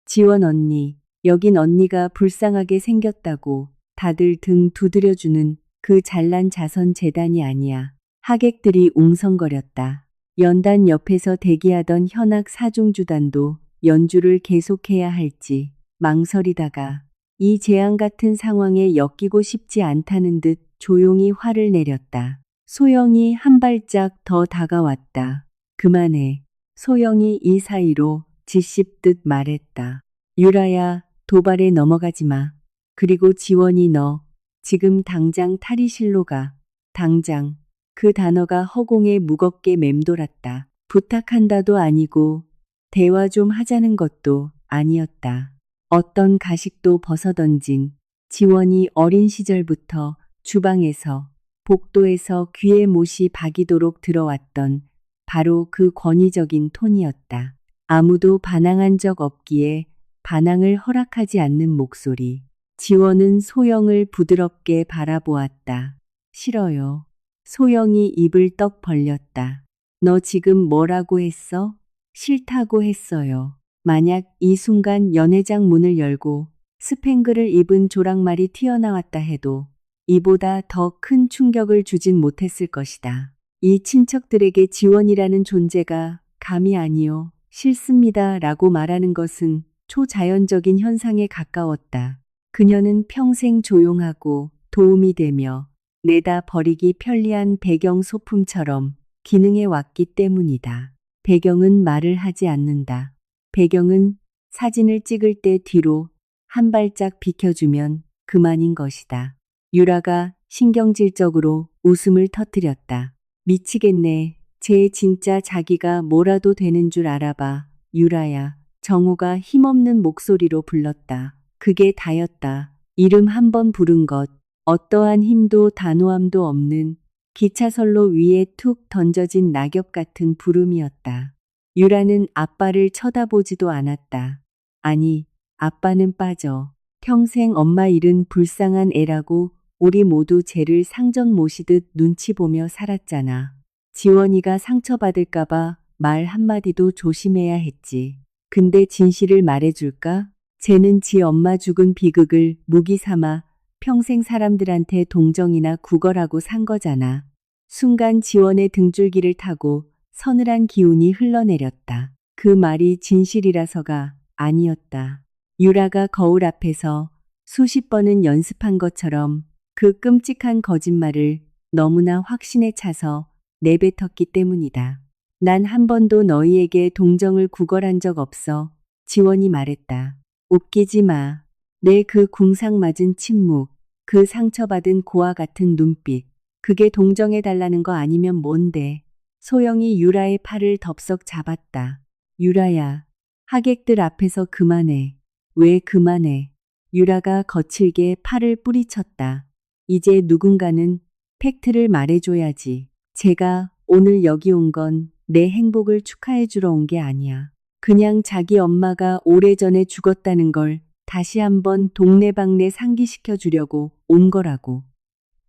지원 언니, 여긴 언니가 불쌍하게 생겼다고 다들 등 두드려주는 그 잘난 자선 재단이 아니야. 하객들이 웅성거렸다. 연단 옆에서 대기하던 현악 사중주단도 연주를 계속해야 할지 망설이다가 이 재앙 같은 상황에 엮이고 싶지 않다는 듯 조용히 화를 내렸다. 소영이 한 발짝 더 다가왔다. 그만해. 소영이 이 사이로 지씹듯 말했다. 유라야, 도발에 넘어가지 마. 그리고 지원이 너 지금 당장 탈의실로 가. 당장. 그 단어가 허공에 무겁게 맴돌았다. 부탁한다도 아니고 대화 좀 하자는 것도 아니었다. 어떤 가식도 벗어던진 지원이 어린 시절부터 주방에서 복도에서 귀에 못이 박이도록 들어왔던 바로 그 권위적인 톤이었다. 아무도 반항한 적 없기에 반항을 허락하지 않는 목소리. 지원은 소영을 부드럽게 바라보았다. 싫어요. 소영이 입을 떡 벌렸다. 너 지금 뭐라고 했어? 싫다고 했어요. 만약 이 순간 연회장 문을 열고 스팽글을 입은 조랑말이 튀어나왔다 해도 이보다 더 큰 충격을 주진 못했을 것이다. 이 친척들에게 지원이라는 존재가 감히 아니요, 싫습니다 라고 말하는 것은 초자연적인 현상에 가까웠다. 그녀는 평생 조용하고 도움이 되며 내다 버리기 편리한 배경 소품처럼 기능해 왔기 때문이다. 배경은 말을 하지 않는다. 배경은 사진을 찍을 때 뒤로 한 발짝 비켜주면 그만인 것이다. 유라가 신경질적으로 웃음을 터뜨렸다. 미치겠네. 쟤 진짜 자기가 뭐라도 되는 줄 알아봐. 유라야. 정우가 힘없는 목소리로 불렀다. 그게 다였다. 이름 한 번 부른 것. 어떠한 힘도 단호함도 없는 기차선로 위에 툭 던져진 낙엽 같은 부름이었다. 유라는 아빠를 쳐다보지도 않았다. 아니, 아빠는 빠져. 평생 엄마 잃은 불쌍한 애라고 우리 모두 쟤를 상전 모시듯 눈치 보며 살았잖아. 지원이가 상처받을까봐 말 한마디도 조심해야 했지. 근데 진실을 말해줄까? 쟤는 지 엄마 죽은 비극을 무기 삼아 평생 사람들한테 동정이나 구걸하고 산 거잖아. 순간 지원의 등줄기를 타고 서늘한 기운이 흘러내렸다. 그 말이 진실이라서가 아니었다. 유라가 거울 앞에서 수십 번은 연습한 것처럼 그 끔찍한 거짓말을 너무나 확신에 차서 내뱉었기 때문이다. 난 한 번도 너희에게 동정을 구걸한 적 없어. 지원이 말했다. 웃기지 마. 내 그 궁상맞은 침묵, 그 상처받은 고아 같은 눈빛. 그게 동정해달라는 거 아니면 뭔데. 소영이 유라의 팔을 덥석 잡았다. 유라야. 하객들 앞에서 그만해. 왜 그만해. 유라가 거칠게 팔을 뿌리쳤다. 이제 누군가는 팩트를 말해줘야지. 제가 오늘 여기 온 건 내 행복을 축하해주러 온 게 아니야. 그냥 자기 엄마가 오래전에 죽었다는 걸 다시 한번 동네방네 상기시켜 주려고 온 거라고.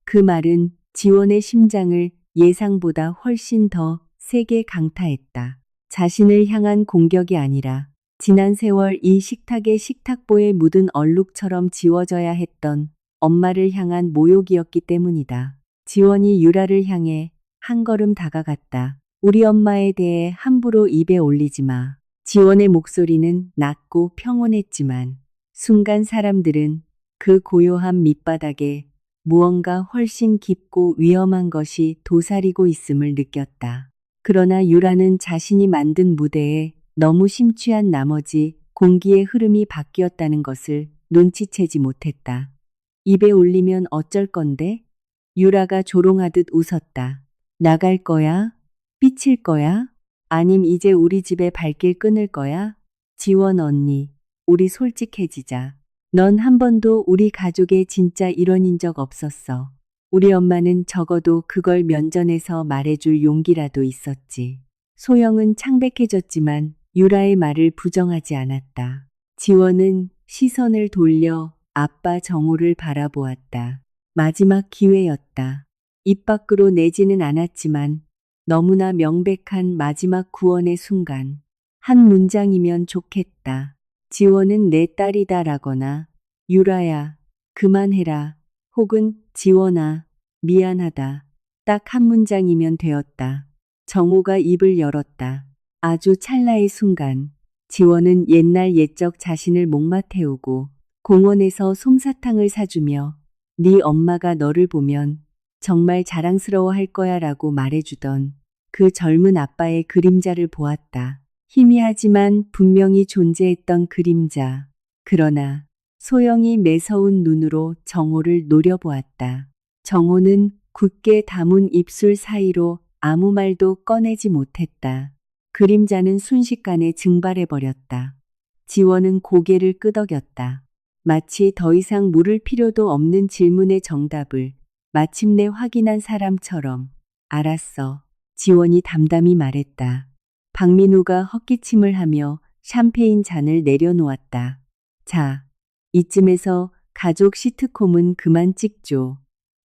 그 말은 지원의 심장을 예상보다 훨씬 더 세게 강타했다. 자신을 향한 공격이 아니라 지난 세월 이 식탁에 식탁보에 묻은 얼룩처럼 지워져야 했던 엄마를 향한 모욕이었기 때문이다. 지원이 유라를 향해 한 걸음 다가갔다. 우리 엄마에 대해 함부로 입에 올리지 마. 지원의 목소리는 낮고 평온했지만 순간 사람들은 그 고요한 밑바닥에 무언가 훨씬 깊고 위험한 것이 도사리고 있음을 느꼈다. 그러나 유라는 자신이 만든 무대에 너무 심취한 나머지 공기의 흐름이 바뀌었다는 것을 눈치채지 못했다. 입에 올리면 어쩔 건데? 유라가 조롱하듯 웃었다. 나갈 거야? 삐칠 거야? 아님 이제 우리 집에 발길 끊을 거야? 지원 언니, 우리 솔직해지자. 넌 한 번도 우리 가족의 진짜 일원인 적 없었어. 우리 엄마는 적어도 그걸 면전에서 말해줄 용기라도 있었지. 소영은 창백해졌지만 유라의 말을 부정하지 않았다. 지원은 시선을 돌려 아빠 정호를 바라보았다. 마지막 기회였다. 입 밖으로 내지는 않았지만 너무나 명백한 마지막 구원의 순간. 한 문장이면 좋겠다. 지원은 내 딸이다라거나 유라야, 그만해라. 혹은 지원아, 미안하다. 딱 한 문장이면 되었다. 정호가 입을 열었다. 아주 찰나의 순간. 지원은 옛날 옛적 자신을 목마 태우고 공원에서 솜사탕을 사주며 네 엄마가 너를 보면 정말 자랑스러워할 거야 라고 말해주던 그 젊은 아빠의 그림자를 보았다. 희미하지만 분명히 존재했던 그림자. 그러나 소영이 매서운 눈으로 정호를 노려보았다. 정호는 굳게 담은 입술 사이로 아무 말도 꺼내지 못했다. 그림자는 순식간에 증발해버렸다. 지원은 고개를 끄덕였다. 마치 더 이상 물을 필요도 없는 질문의 정답을 마침내 확인한 사람처럼. 알았어. 지원이 담담히 말했다. 박민우가 헛기침을 하며 샴페인 잔을 내려놓았다. 자, 이쯤에서 가족 시트콤은 그만 찍죠.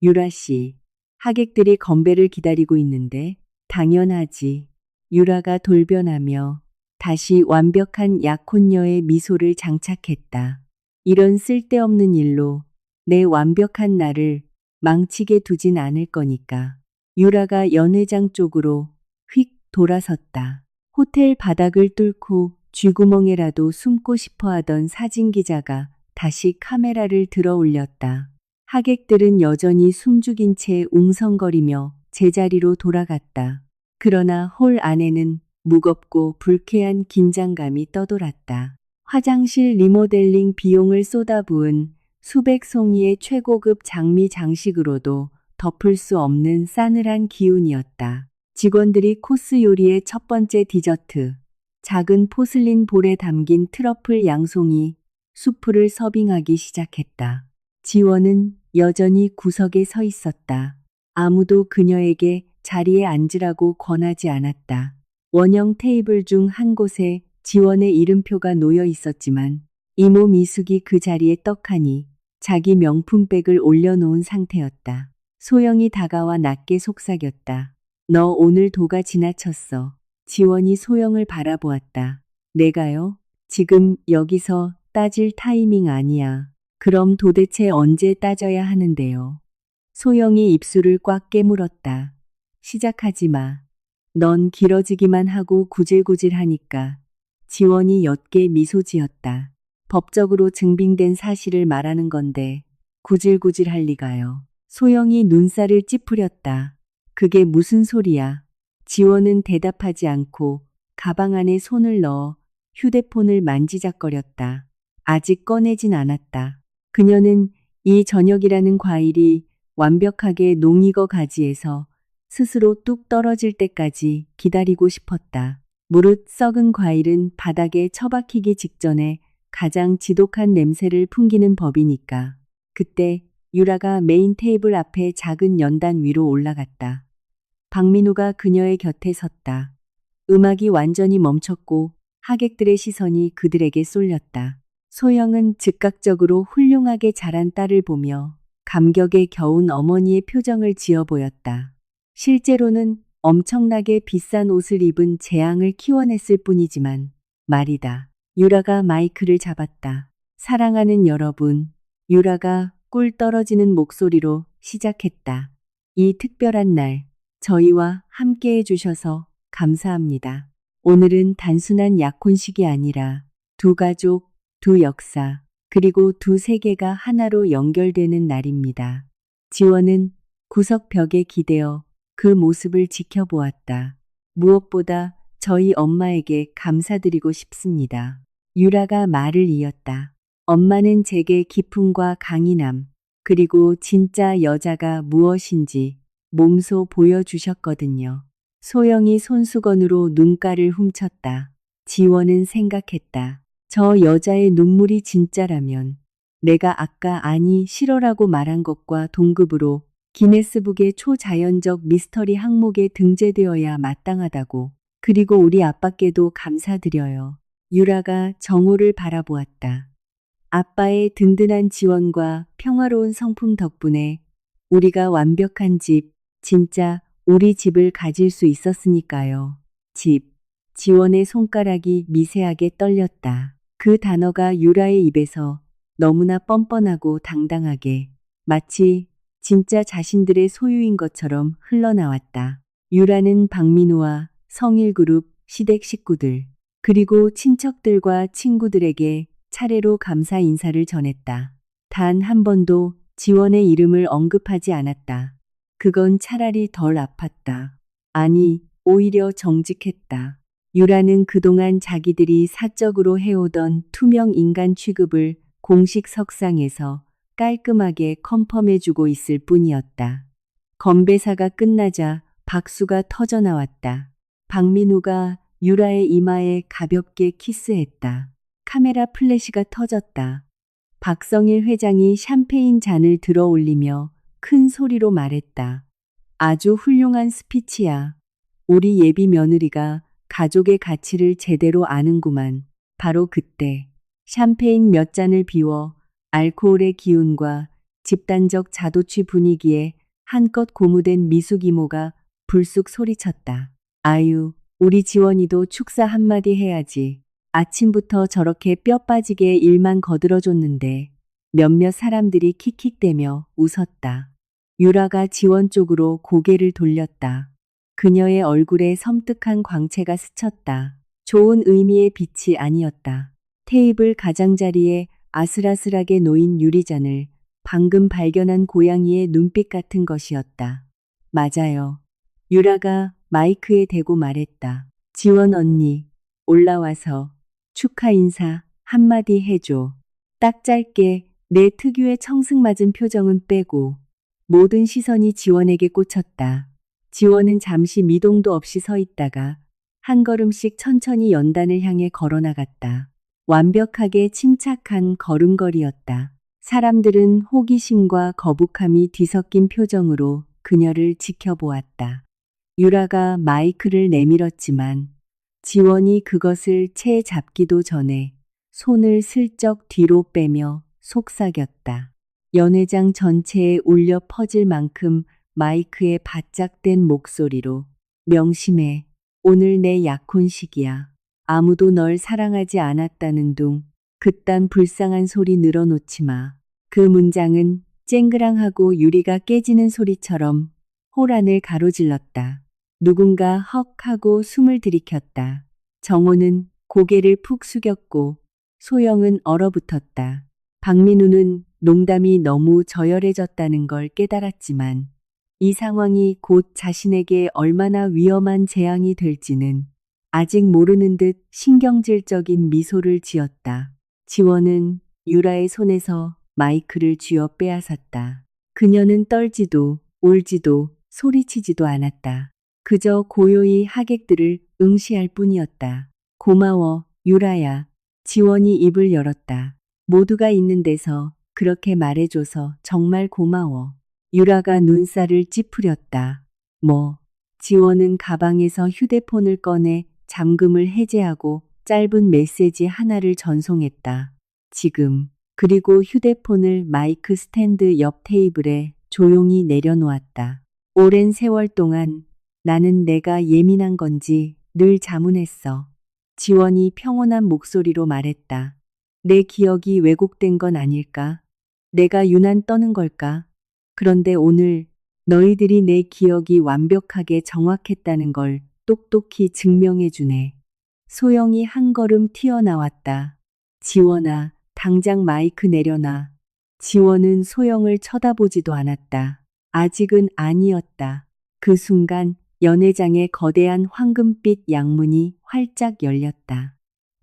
유라 씨, 하객들이 건배를 기다리고 있는데 당연하지. 유라가 돌변하며 다시 완벽한 약혼녀의 미소를 장착했다. 이런 쓸데없는 일로 내 완벽한 나를 망치게 두진 않을 거니까. 유라가 연회장 쪽으로 휙 돌아섰다. 호텔 바닥을 뚫고 쥐구멍에라도 숨고 싶어 하던 사진기자가 다시 카메라를 들어 올렸다. 하객들은 여전히 숨죽인 채 웅성거리며 제자리로 돌아갔다. 그러나 홀 안에는 무겁고 불쾌한 긴장감이 떠돌았다. 화장실 리모델링 비용을 쏟아부은 수백 송이의 최고급 장미 장식으로도 덮을 수 없는 싸늘한 기운이었다. 직원들이 코스 요리의 첫 번째 디저트, 작은 포슬린 볼에 담긴 트러플 양송이 수프를 서빙하기 시작했다. 지원은 여전히 구석에 서 있었다. 아무도 그녀에게 자리에 앉으라고 권하지 않았다. 원형 테이블 중 한 곳에 지원의 이름표가 놓여 있었지만 이모 미숙이 그 자리에 떡하니 자기 명품백을 올려놓은 상태였다. 소영이 다가와 낮게 속삭였다. 너 오늘 도가 지나쳤어. 지원이 소영을 바라보았다. 내가요? 지금 여기서 따질 타이밍 아니야. 그럼 도대체 언제 따져야 하는데요? 소영이 입술을 꽉 깨물었다. 시작하지 마. 넌 길어지기만 하고 구질구질하니까. 지원이 옅게 미소 지었다. 법적으로 증빙된 사실을 말하는 건데 구질구질할 리가요. 소영이 눈살을 찌푸렸다. 그게 무슨 소리야? 지원은 대답하지 않고 가방 안에 손을 넣어 휴대폰을 만지작거렸다. 아직 꺼내진 않았다. 그녀는 이 저녁이라는 과일이 완벽하게 농익어 가지에서 스스로 뚝 떨어질 때까지 기다리고 싶었다. 무릇 썩은 과일은 바닥에 처박히기 직전에 가장 지독한 냄새를 풍기는 법이니까. 그때 유라가 메인 테이블 앞에 작은 연단 위로 올라갔다. 박민우가 그녀의 곁에 섰다. 음악이 완전히 멈췄고 하객들의 시선이 그들에게 쏠렸다. 소영은 즉각적으로 훌륭하게 자란 딸을 보며 감격에 겨운 어머니의 표정을 지어 보였다. 실제로는 엄청나게 비싼 옷을 입은 재앙을 키워냈을 뿐이지만 말이다. 유라가 마이크를 잡았다. 사랑하는 여러분, 유라가 꿀 떨어지는 목소리로 시작했다. 이 특별한 날, 저희와 함께 해주셔서 감사합니다. 오늘은 단순한 약혼식이 아니라 두 가족, 두 역사, 그리고 두 세계가 하나로 연결되는 날입니다. 지원은 구석벽에 기대어 그 모습을 지켜보았다. 무엇보다 저희 엄마에게 감사드리고 싶습니다. 유라가 말을 이었다. 엄마는 제게 기쁨과 강인함, 그리고 진짜 여자가 무엇인지 몸소 보여주셨거든요. 소영이 손수건으로 눈가를 훔쳤다. 지원은 생각했다. 저 여자의 눈물이 진짜라면 내가 아까 아니 싫어라고 말한 것과 동급으로 기네스북의 초자연적 미스터리 항목에 등재되어야 마땅하다고. 그리고 우리 아빠께도 감사드려요. 유라가 정호를 바라보았다. 아빠의 든든한 지원과 평화로운 성품 덕분에 우리가 완벽한 집, 진짜 우리 집을 가질 수 있었으니까요. 집. 지원의 손가락이 미세하게 떨렸다. 그 단어가 유라의 입에서 너무나 뻔뻔하고 당당하게 마치 진짜 자신들의 소유인 것처럼 흘러나왔다. 유라는 박민우와 성일그룹 시댁 식구들 그리고 친척들과 친구들에게 차례로 감사 인사를 전했다. 단 한 번도 지원의 이름을 언급하지 않았다. 그건 차라리 덜 아팠다. 아니, 오히려 정직했다. 유라는 그동안 자기들이 사적으로 해오던 투명 인간 취급을 공식 석상에서 깔끔하게 컨펌해주고 있을 뿐이었다. 건배사가 끝나자 박수가 터져나왔다. 박민우가 유라의 이마에 가볍게 키스했다. 카메라 플래시가 터졌다. 박성일 회장이 샴페인 잔을 들어 올리며 큰 소리로 말했다. 아주 훌륭한 스피치야. 우리 예비 며느리가 가족의 가치를 제대로 아는구만. 바로 그때 샴페인 몇 잔을 비워 알코올의 기운과 집단적 자도취 분위기에 한껏 고무된 미숙 이모가 불쑥 소리쳤다. 아유, 우리 지원이도 축사 한마디 해야지. 아침부터 저렇게 뼈 빠지게 일만 거들어줬는데 몇몇 사람들이 킥킥대며 웃었다. 유라가 지원 쪽으로 고개를 돌렸다. 그녀의 얼굴에 섬뜩한 광채가 스쳤다. 좋은 의미의 빛이 아니었다. 테이블 가장자리에 아슬아슬하게 놓인 유리잔을 방금 발견한 고양이의 눈빛 같은 것이었다. 맞아요. 유라가 마이크에 대고 말했다. 지원 언니, 올라와서 축하 인사 한마디 해줘. 딱 짧게 내 특유의 청승맞은 표정은 빼고 모든 시선이 지원에게 꽂혔다. 지원은 잠시 미동도 없이 서 있다가 한 걸음씩 천천히 연단을 향해 걸어나갔다. 완벽하게 침착한 걸음걸이였다. 사람들은 호기심과 거북함이 뒤섞인 표정으로 그녀를 지켜보았다. 유라가 마이크를 내밀었지만 지원이 그것을 채 잡기도 전에 손을 슬쩍 뒤로 빼며 속삭였다. 연회장 전체에 울려 퍼질 만큼 마이크에 바짝 댄 목소리로 명심해. 오늘 내 약혼식이야. 아무도 널 사랑하지 않았다는 둥. 그딴 불쌍한 소리 늘어놓지 마. 그 문장은 쨍그랑하고 유리가 깨지는 소리처럼 호란을 가로질렀다. 누군가 헉 하고 숨을 들이켰다. 정호는 고개를 푹 숙였고 소영은 얼어붙었다. 박민우는 농담이 너무 저열해졌다는 걸 깨달았지만 이 상황이 곧 자신에게 얼마나 위험한 재앙이 될지는 아직 모르는 듯 신경질적인 미소를 지었다. 지원은 유라의 손에서 마이크를 쥐어 빼앗았다. 그녀는 떨지도 울지도 소리치지도 않았다. 그저 고요히 하객들을 응시할 뿐이었다. 고마워, 유라야. 지원이 입을 열었다. 모두가 있는 데서 그렇게 말해줘서 정말 고마워. 유라가 눈살을 찌푸렸다. 뭐? 지원은 가방에서 휴대폰을 꺼내 잠금을 해제하고 짧은 메시지 하나를 전송했다. 지금. 그리고 휴대폰을 마이크 스탠드 옆 테이블에 조용히 내려놓았다. 오랜 세월 동안 나는 내가 예민한 건지 늘 자문했어. 지원이 평온한 목소리로 말했다. 내 기억이 왜곡된 건 아닐까? 내가 유난 떠는 걸까? 그런데 오늘 너희들이 내 기억이 완벽하게 정확했다는 걸 똑똑히 증명해주네. 소영이 한 걸음 튀어나왔다. 지원아, 당장 마이크 내려놔. 지원은 소영을 쳐다보지도 않았다. 아직은 아니었다. 그 순간 연회장의 거대한 황금빛 양문이 활짝 열렸다.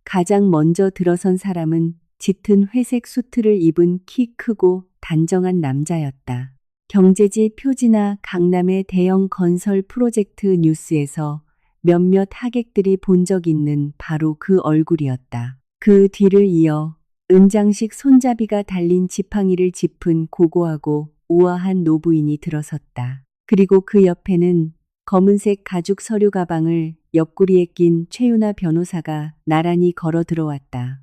가장 먼저 들어선 사람은 짙은 회색 수트를 입은 키 크고 단정한 남자였다. 경제지 표지나 강남의 대형 건설 프로젝트 뉴스에서 몇몇 하객들이 본 적 있는 바로 그 얼굴이었다. 그 뒤를 이어 은장식 손잡이가 달린 지팡이를 짚은 고고하고 우아한 노부인이 들어섰다. 그리고 그 옆에는 검은색 가죽 서류 가방을 옆구리에 낀 최윤아 변호사가 나란히 걸어 들어왔다.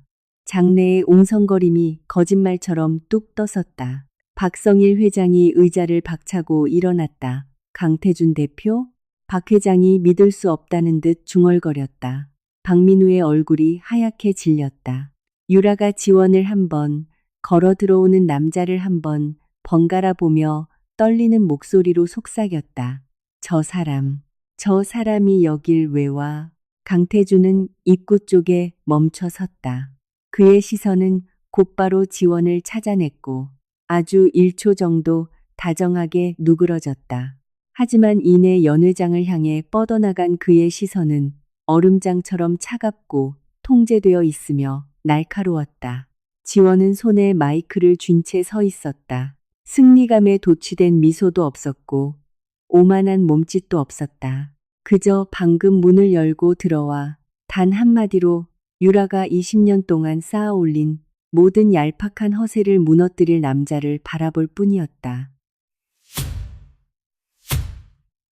장내의 웅성거림이 거짓말처럼 뚝 떠섰다. 박성일 회장이 의자를 박차고 일어났다. 강태준 대표? 박 회장이 믿을 수 없다는 듯 중얼거렸다. 박민우의 얼굴이 하얗게 질렸다. 유라가 지원을 한번, 걸어 들어오는 남자를 한번 번갈아 보며 떨리는 목소리로 속삭였다. 저 사람이 여길 왜 와? 강태준은 입구 쪽에 멈춰 섰다. 그의 시선은 곧바로 지원을 찾아냈고 아주 1초 정도 다정하게 누그러졌다. 하지만 이내 연 회장을 향해 뻗어나간 그의 시선은 얼음장처럼 차갑고 통제되어 있으며 날카로웠다. 지원은 손에 마이크를 쥔 채 서 있었다. 승리감에 도취된 미소도 없었고 오만한 몸짓도 없었다. 그저 방금 문을 열고 들어와 단 한마디로 유라가 20년 동안 쌓아 올린 모든 얄팍한 허세를 무너뜨릴 남자를 바라볼 뿐이었다.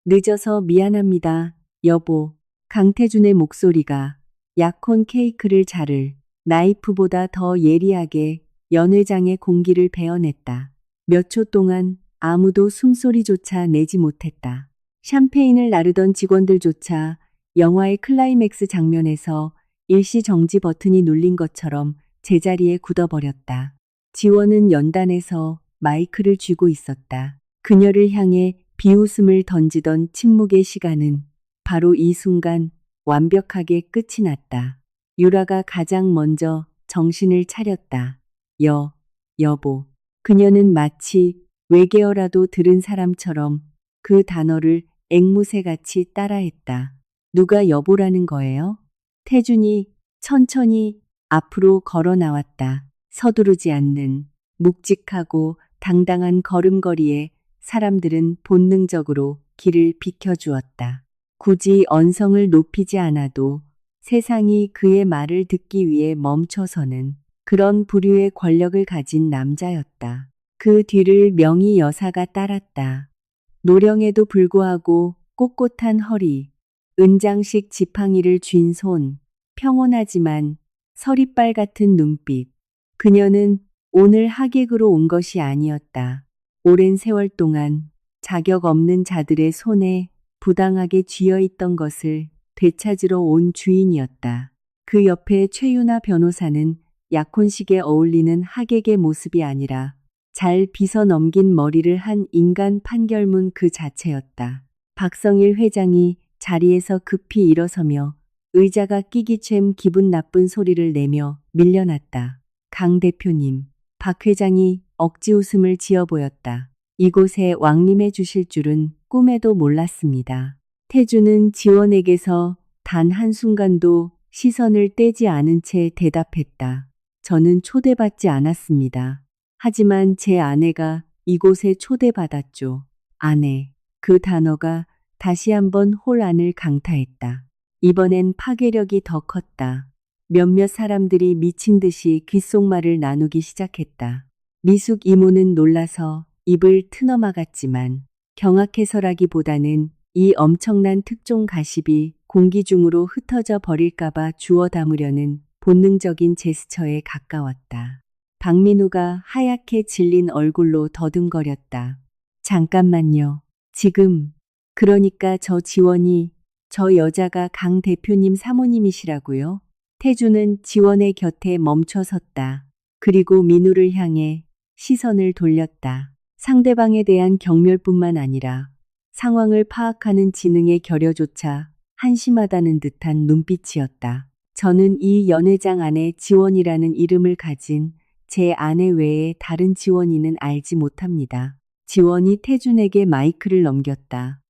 늦어서 미안합니다, 여보. 강태준의 목소리가 약혼 케이크를 자를 나이프보다 더 예리하게 연 회장의 공기를 베어냈다. 몇 초 동안 아무도 숨소리조차 내지 못했다. 샴페인을 나르던 직원들조차 영화의 클라이맥스 장면에서 일시 정지 버튼이 눌린 것처럼 제자리에 굳어버렸다. 지원은 연단에서 마이크를 쥐고 있었다. 그녀를 향해 비웃음을 던지던 침묵의 시간은 바로 이 순간 완벽하게 끝이 났다. 유라가 가장 먼저 정신을 차렸다. 여보. 그녀는 마치 외계어라도 들은 사람처럼 그 단어를 앵무새같이 따라했다. 누가 여보라는 거예요? 태준이 천천히 앞으로 걸어 나왔다. 서두르지 않는 묵직하고 당당한 걸음걸이에 사람들은 본능적으로 길을 비켜주었다. 굳이 언성을 높이지 않아도 세상이 그의 말을 듣기 위해 멈춰서는 그런 부류의 권력을 가진 남자였다. 그 뒤를 명희 여사가 따랐다. 노령에도 불구하고 꼿꼿한 허리, 은장식 지팡이를 쥔 손, 평온하지만 서리빨 같은 눈빛. 그녀는 오늘 하객으로 온 것이 아니었다. 오랜 세월 동안 자격 없는 자들의 손에 부당하게 쥐어 있던 것을 되찾으러 온 주인이었다. 그 옆에 최윤아 변호사는 약혼식에 어울리는 하객의 모습이 아니라 잘 빗어 넘긴 머리를 한 인간 판결문 그 자체였다. 박성일 회장이 자리에서 급히 일어서며 의자가 끼기챈 기분 나쁜 소리를 내며 밀려났다. 강 대표님, 박 회장이 억지 웃음을 지어 보였다. 이곳에 왕림해 주실 줄은 꿈에도 몰랐습니다. 태준은 지원에게서 단 한순간도 시선을 떼지 않은 채 대답했다. 저는 초대받지 않았습니다. 하지만 제 아내가 이곳에 초대받았죠. 아내. 그 단어가 다시 한번 홀 안을 강타했다. 이번엔 파괴력이 더 컸다. 몇몇 사람들이 미친 듯이 귓속말을 나누기 시작했다. 미숙 이모는 놀라서 입을 트너막았지만 경악해서라기보다는 이 엄청난 특종 가십이 공기 중으로 흩어져 버릴까봐 주워 담으려는 본능적인 제스처에 가까웠다. 박민우가 하얗게 질린 얼굴로 더듬거렸다. 잠깐만요. 지금, 그러니까 저 지원이, 저 여자가 강 대표님 사모님이시라고요? 태준은 지원의 곁에 멈춰 섰다. 그리고 민우를 향해 시선을 돌렸다. 상대방에 대한 경멸뿐만 아니라 상황을 파악하는 지능의 결여조차 한심하다는 듯한 눈빛이었다. 저는 이 연회장 안에 지원이라는 이름을 가진 제 아내 외에 다른 지원이는 알지 못합니다. 지원이 태준에게 마이크를 넘겼다.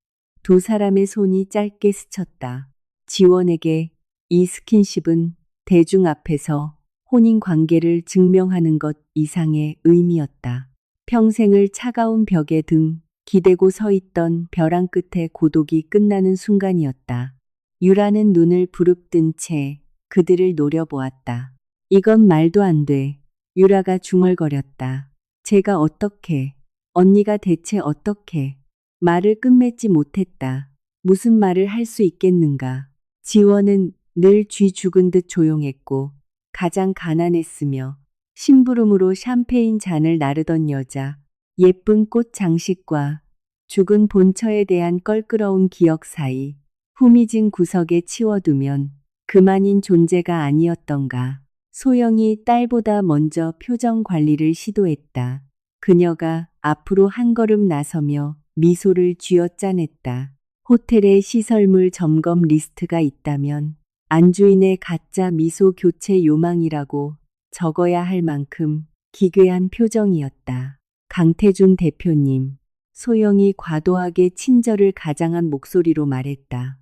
두 사람의 손이 짧게 스쳤다. 지원에게 이 스킨십은 대중 앞에서 혼인 관계를 증명하는 것 이상의 의미였다. 평생을 차가운 벽에 등 기대고 서 있던 벼랑 끝에 고독이 끝나는 순간이었다. 유라는 눈을 부릅뜬 채 그들을 노려보았다. 이건 말도 안 돼. 유라가 중얼거렸다. 제가 어떻게, 언니가 대체 어떻게, 말을 끝맺지 못했다. 무슨 말을 할 수 있겠는가. 지원은 늘 쥐 죽은 듯 조용했고 가장 가난했으며 심부름으로 샴페인 잔을 나르던 여자, 예쁜 꽃 장식과 죽은 본처에 대한 껄끄러운 기억 사이 후미진 구석에 치워두면 그만인 존재가 아니었던가. 소영이 딸보다 먼저 표정 관리를 시도했다. 그녀가 앞으로 한 걸음 나서며 미소를 쥐어짜냈다. 호텔에 시설물 점검 리스트가 있다면 안주인의 가짜 미소 교체 요망이라고 적어야 할 만큼 기괴한 표정이었다. 강태준 대표님, 소영이 과도하게 친절을 가장한 목소리로 말했다.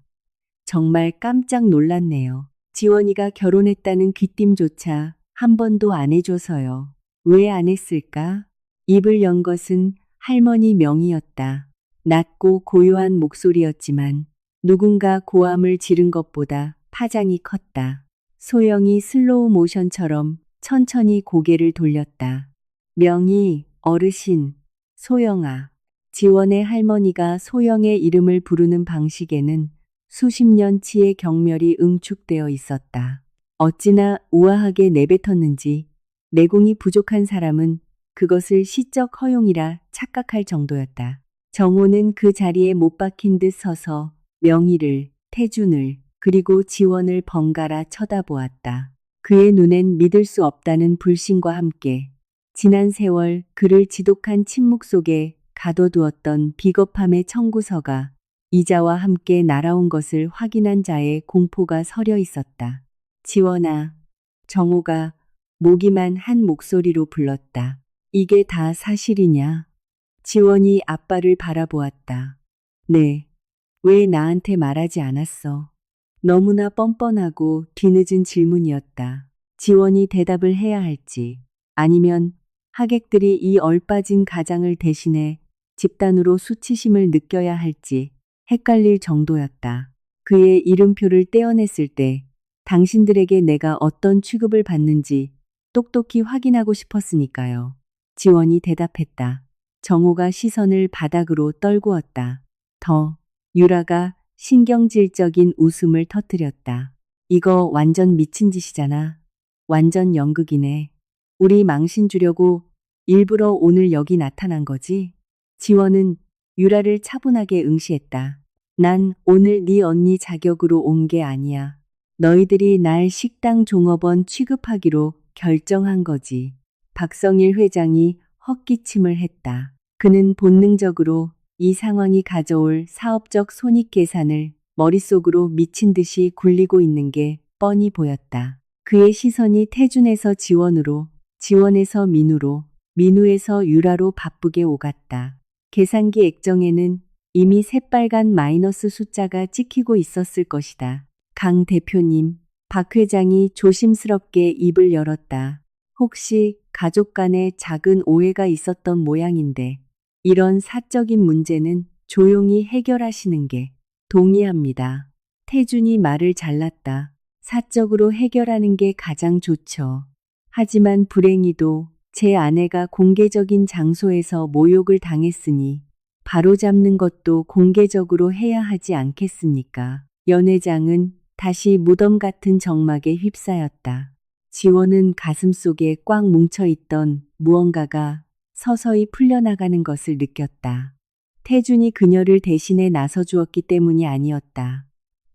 정말 깜짝 놀랐네요. 지원이가 결혼했다는 귀띔조차 한 번도 안 해줘서요. 왜 안 했을까? 입을 연 것은 할머니 명이었다. 낮고 고요한 목소리였지만 누군가 고함을 지른 것보다 파장이 컸다. 소영이 슬로우 모션처럼 천천히 고개를 돌렸다. 명희, 어르신, 소영아. 지원의 할머니가 소영의 이름을 부르는 방식에는 수십 년치의 경멸이 응축되어 있었다. 어찌나 우아하게 내뱉었는지 내공이 부족한 사람은 그것을 시적 허용이라 착각할 정도였다. 정호는 그 자리에 못 박힌 듯 서서 명희를, 태준을, 그리고 지원을 번갈아 쳐다보았다. 그의 눈엔 믿을 수 없다는 불신과 함께 지난 세월 그를 지독한 침묵 속에 가둬두었던 비겁함의 청구서가 이자와 함께 날아온 것을 확인한 자의 공포가 서려 있었다. 지원아, 정호가 모기만 한 목소리로 불렀다. 이게 다 사실이냐? 지원이 아빠를 바라보았다. 네. 왜 나한테 말하지 않았어? 너무나 뻔뻔하고 뒤늦은 질문이었다. 지원이 대답을 해야 할지, 아니면 하객들이 이 얼빠진 가장을 대신해 집단으로 수치심을 느껴야 할지 헷갈릴 정도였다. 그의 이름표를 떼어냈을 때 당신들에게 내가 어떤 취급을 받는지 똑똑히 확인하고 싶었으니까요. 지원이 대답했다. 정호가 시선을 바닥으로 떨구었다. 유라가 신경질적인 웃음을 터뜨렸다. 이거 완전 미친 짓이잖아. 완전 연극이네. 우리 망신 주려고 일부러 오늘 여기 나타난 거지? 지원은 유라를 차분하게 응시했다. 난 오늘 네 언니 자격으로 온 게 아니야. 너희들이 날 식당 종업원 취급하기로 결정한 거지. 박성일 회장이 헛기침을 했다. 그는 본능적으로 이 상황이 가져올 사업적 손익 계산을 머릿속으로 미친 듯이 굴리고 있는 게 뻔히 보였다. 그의 시선이 태준에서 지원으로, 지원에서 민우로, 민우에서 유라로 바쁘게 오갔다. 계산기 액정에는 이미 새빨간 마이너스 숫자가 찍히고 있었을 것이다. 강 대표님, 박 회장이 조심스럽게 입을 열었다. 혹시 가족 간에 작은 오해가 있었던 모양인데 이런 사적인 문제는 조용히 해결하시는 게 동의합니다. 태준이 말을 잘랐다. 사적으로 해결하는 게 가장 좋죠. 하지만 불행히도 제 아내가 공개적인 장소에서 모욕을 당했으니 바로잡는 것도 공개적으로 해야 하지 않겠습니까? 연 회장은 다시 무덤 같은 정막에 휩싸였다. 지원은 가슴속에 꽉 뭉쳐있던 무언가가 서서히 풀려나가는 것을 느꼈다. 태준이 그녀를 대신해 나서주었기 때문이 아니었다.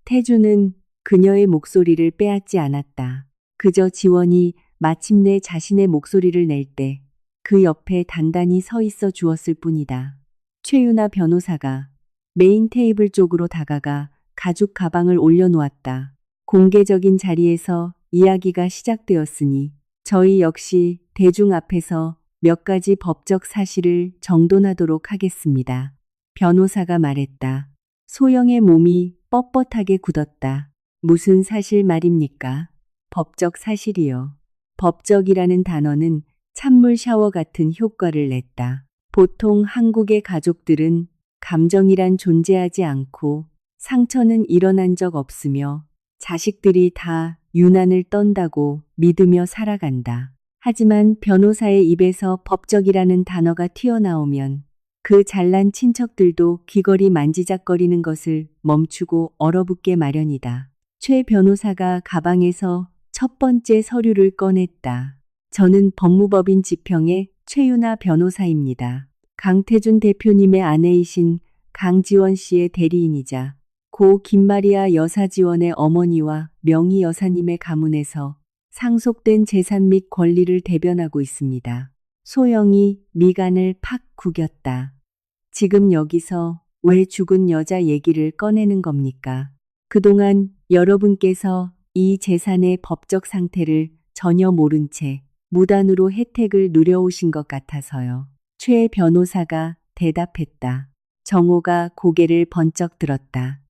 태준은 그녀의 목소리를 빼앗지 않았다. 그저 지원이 마침내 자신의 목소리를 낼 때 그 옆에 단단히 서 있어 주었을 뿐이다. 최유나 변호사가 메인 테이블 쪽으로 다가가 가죽 가방을 올려놓았다. 공개적인 자리에서 이야기가 시작되었으니 저희 역시 대중 앞에서 몇 가지 법적 사실을 정돈하도록 하겠습니다. 변호사가 말했다. 소영의 몸이 뻣뻣하게 굳었다. 무슨 사실 말입니까? 법적 사실이요. 법적이라는 단어는 찬물 샤워 같은 효과를 냈다. 보통 한국의 가족들은 감정이란 존재하지 않고 상처는 일어난 적 없으며 자식들이 다 유난을 떤다고 믿으며 살아간다. 하지만 변호사의 입에서 법적이라는 단어가 튀어나오면 그 잘난 친척들도 귀걸이 만지작거리는 것을 멈추고 얼어붙게 마련이다. 최 변호사가 가방에서 첫 번째 서류를 꺼냈다. 저는 법무법인 지평의 최윤아 변호사입니다. 강태준 대표님의 아내이신 강지원 씨의 대리인이자 고 김마리아 여사 지원의 어머니와 명희 여사님의 가문에서 상속된 재산 및 권리를 대변하고 있습니다. 소영이 미간을 팍 구겼다. 지금 여기서 왜 죽은 여자 얘기를 꺼내는 겁니까? 그동안 여러분께서 이 재산의 법적 상태를 전혀 모른 채 무단으로 혜택을 누려오신 것 같아서요. 최 변호사가 대답했다. 정호가 고개를 번쩍 들었다.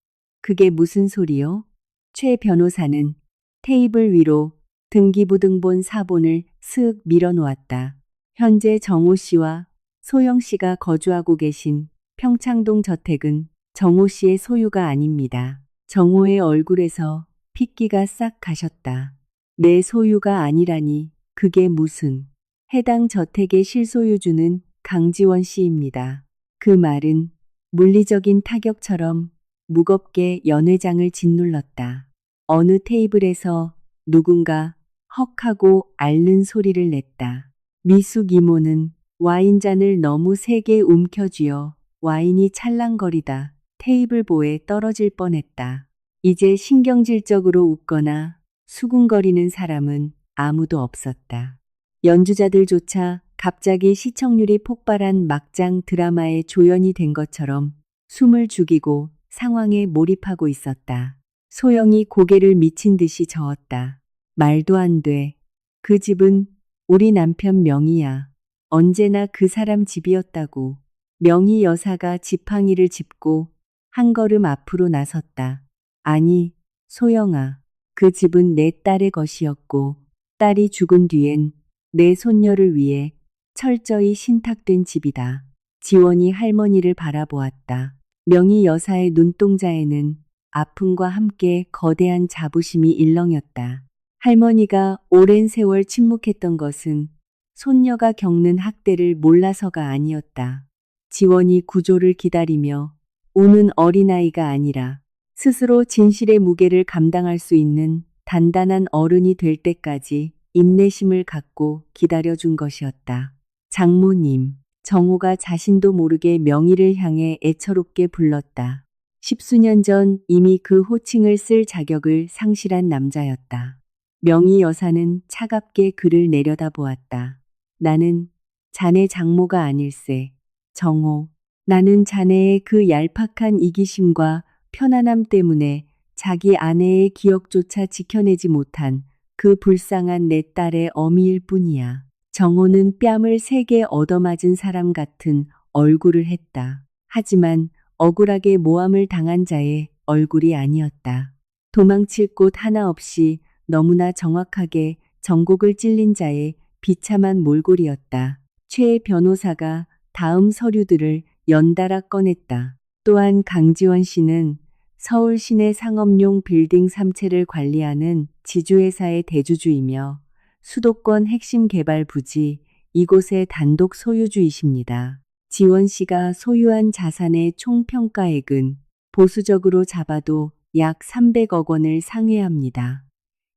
그게 무슨 소리요? 최 변호사는 테이블 위로 등기부등본 사본을 슥 밀어놓았다. 현재 정호 씨와 소영 씨가 거주하고 계신 평창동 저택은 정호 씨의 소유가 아닙니다. 정호의 얼굴에서 핏기가 싹 가셨다. 내 소유가 아니라니 그게 무슨. 해당 저택의 실소유주는 강지원 씨입니다. 그 말은 물리적인 타격처럼 무겁게 연회장을 짓눌렀다. 어느 테이블에서 누군가 헉 하고 앓는 소리를 냈다. 미숙 이모는 와인잔을 너무 세게 움켜쥐어 와인이 찰랑거리다 테이블보에 떨어질 뻔했다. 이제 신경질적으로 웃거나 수군거리는 사람은 아무도 없었다. 연주자들조차 갑자기 시청률이 폭발한 막장 드라마의 조연이 된 것처럼 숨을 죽이고 상황에 몰입하고 있었다. 소영이 고개를 미친 듯이 저었다. 말도 안 돼. 그 집은 우리 남편 명희야. 언제나 그 사람 집이었다고. 명희 여사가 지팡이를 짚고 한 걸음 앞으로 나섰다. 아니, 소영아. 그 집은 내 딸의 것이었고 딸이 죽은 뒤엔 내 손녀를 위해 철저히 신탁된 집이다. 지원이 할머니를 바라보았다. 명희 여사의 눈동자에는 아픔과 함께 거대한 자부심이 일렁였다. 할머니가 오랜 세월 침묵했던 것은 손녀가 겪는 학대를 몰라서가 아니었다. 지원이 구조를 기다리며 우는 어린아이가 아니라 스스로 진실의 무게를 감당할 수 있는 단단한 어른이 될 때까지 인내심을 갖고 기다려준 것이었다. 장모님, 정호가 자신도 모르게 명희를 향해 애처롭게 불렀다. 10수년 전 이미 그 호칭을 쓸 자격을 상실한 남자였다. 명희 여사는 차갑게 그를 내려다보았다. 나는 자네 장모가 아닐세. 정호, 나는 자네의 그 얄팍한 이기심과 편안함 때문에 자기 아내의 기억조차 지켜내지 못한 그 불쌍한 내 딸의 어미일 뿐이야. 정호는 뺨을 세게 얻어맞은 사람 같은 얼굴을 했다. 하지만 억울하게 모함을 당한 자의 얼굴이 아니었다. 도망칠 곳 하나 없이 너무나 정확하게 정곡을 찔린 자의 비참한 몰골이었다. 최 변호사가 다음 서류들을 연달아 꺼냈다. 또한 강지원 씨는 서울 시내 상업용 빌딩 3채를 관리하는 지주회사의 대주주이며 수도권 핵심 개발 부지 이곳의 단독 소유주이십니다. 지원 씨가 소유한 자산의 총 평가액은 보수적으로 잡아도 약 300억 원을 상회합니다.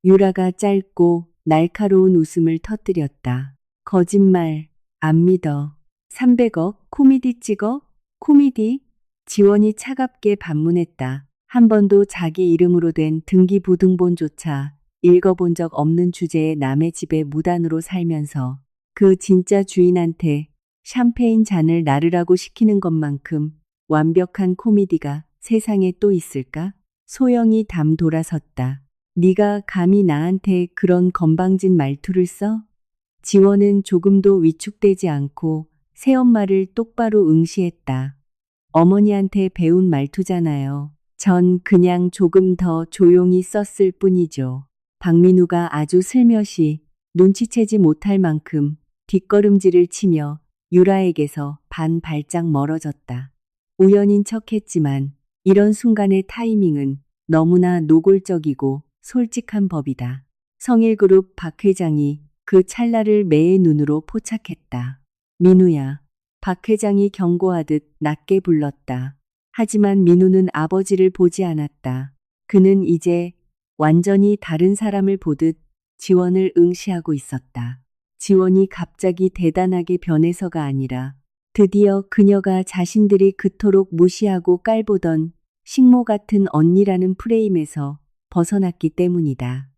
유라가 짧고 날카로운 웃음을 터뜨렸다. 거짓말, 안 믿어. 300억? 코미디 찍어? 코미디? 지원이 차갑게 반문했다. 한 번도 자기 이름으로 된 등기부등본조차 읽어본 적 없는 주제의 남의 집에 무단으로 살면서 그 진짜 주인한테 샴페인 잔을 나르라고 시키는 것만큼 완벽한 코미디가 세상에 또 있을까? 소영이 담 돌아섰다. 네가 감히 나한테 그런 건방진 말투를 써? 지원은 조금도 위축되지 않고 새엄마를 똑바로 응시했다. 어머니한테 배운 말투잖아요. 전 그냥 조금 더 조용히 썼을 뿐이죠. 박민우가 아주 슬며시 눈치채지 못할 만큼 뒷걸음질을 치며 유라에게서 반 발짝 멀어졌다. 우연인 척했지만 이런 순간의 타이밍은 너무나 노골적이고 솔직한 법이다. 성일그룹 박 회장이 그 찰나를 매의 눈으로 포착했다. 민우야. 박 회장이 경고하듯 낮게 불렀다. 하지만 민우는 아버지를 보지 않았다. 그는 이제 완전히 다른 사람을 보듯 지원을 응시하고 있었다. 지원이 갑자기 대단하게 변해서가 아니라 드디어 그녀가 자신들이 그토록 무시하고 깔보던 식모 같은 언니라는 프레임에서 벗어났기 때문이다.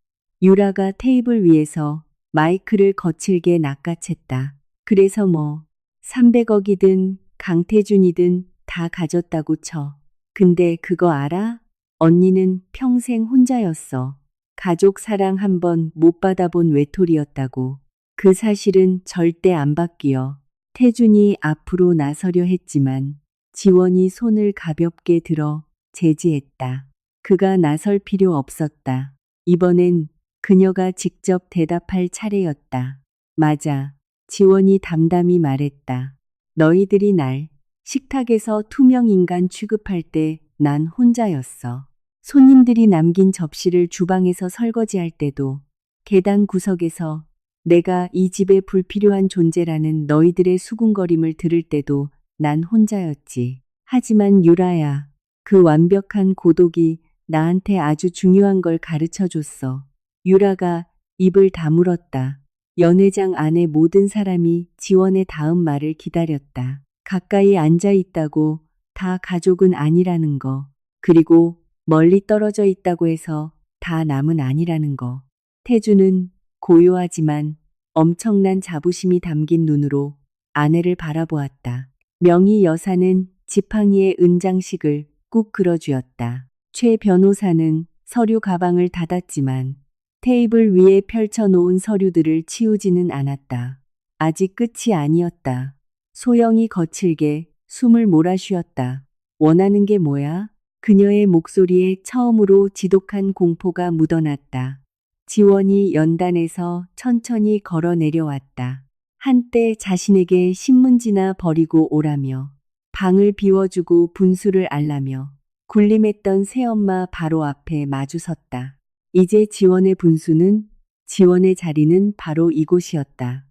유라가 테이블 위에서 마이크를 거칠게 낚아챘다. 그래서 뭐 300억이든 강태준이든 다 가졌다고 쳐. 근데 그거 알아? 언니는 평생 혼자였어. 가족 사랑 한 번 못 받아본 외톨이였다고. 그 사실은 절대 안 바뀌어. 태준이 앞으로 나서려 했지만 지원이 손을 가볍게 들어 제지했다. 그가 나설 필요 없었다. 이번엔 그녀가 직접 대답할 차례였다. 맞아. 지원이 담담히 말했다. 너희들이 날 식탁에서 투명 인간 취급할 때 난 혼자였어. 손님들이 남긴 접시를 주방에서 설거지할 때도, 계단 구석에서 내가 이 집에 불필요한 존재라는 너희들의 수군거림을 들을 때도 난 혼자였지. 하지만 유라야, 그 완벽한 고독이 나한테 아주 중요한 걸 가르쳐 줬어. 유라가 입을 다물었다. 연회장 안의 모든 사람이 지원의 다음 말을 기다렸다. 가까이 앉아 있다고 다 가족은 아니라는 거. 그리고 멀리 떨어져 있다고 해서 다 남은 아니라는 거. 태주는 고요하지만 엄청난 자부심이 담긴 눈으로 아내를 바라보았다. 명희 여사는 지팡이의 은장식을 꾹 그려주었다. 최 변호사는 서류 가방을 닫았지만 테이블 위에 펼쳐놓은 서류들을 치우지는 않았다. 아직 끝이 아니었다. 소영이 거칠게 숨을 몰아쉬었다. 원하는 게 뭐야? 그녀의 목소리에 처음으로 지독한 공포가 묻어났다. 지원이 연단에서 천천히 걸어 내려왔다. 한때 자신에게 신문지나 버리고 오라며, 방을 비워주고 분수를 알라며 군림했던 새엄마 바로 앞에 마주섰다. 이제 지원의 분수는, 지원의 자리는 바로 이곳이었다.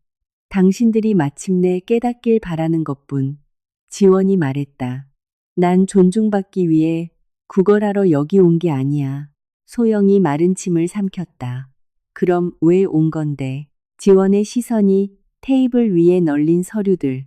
당신들이 마침내 깨닫길 바라는 것뿐. 지원이 말했다. 난 존중받기 위해 구걸하러 여기 온 게 아니야. 소영이 마른 침을 삼켰다. 그럼 왜 온 건데? 지원의 시선이 테이블 위에 널린 서류들,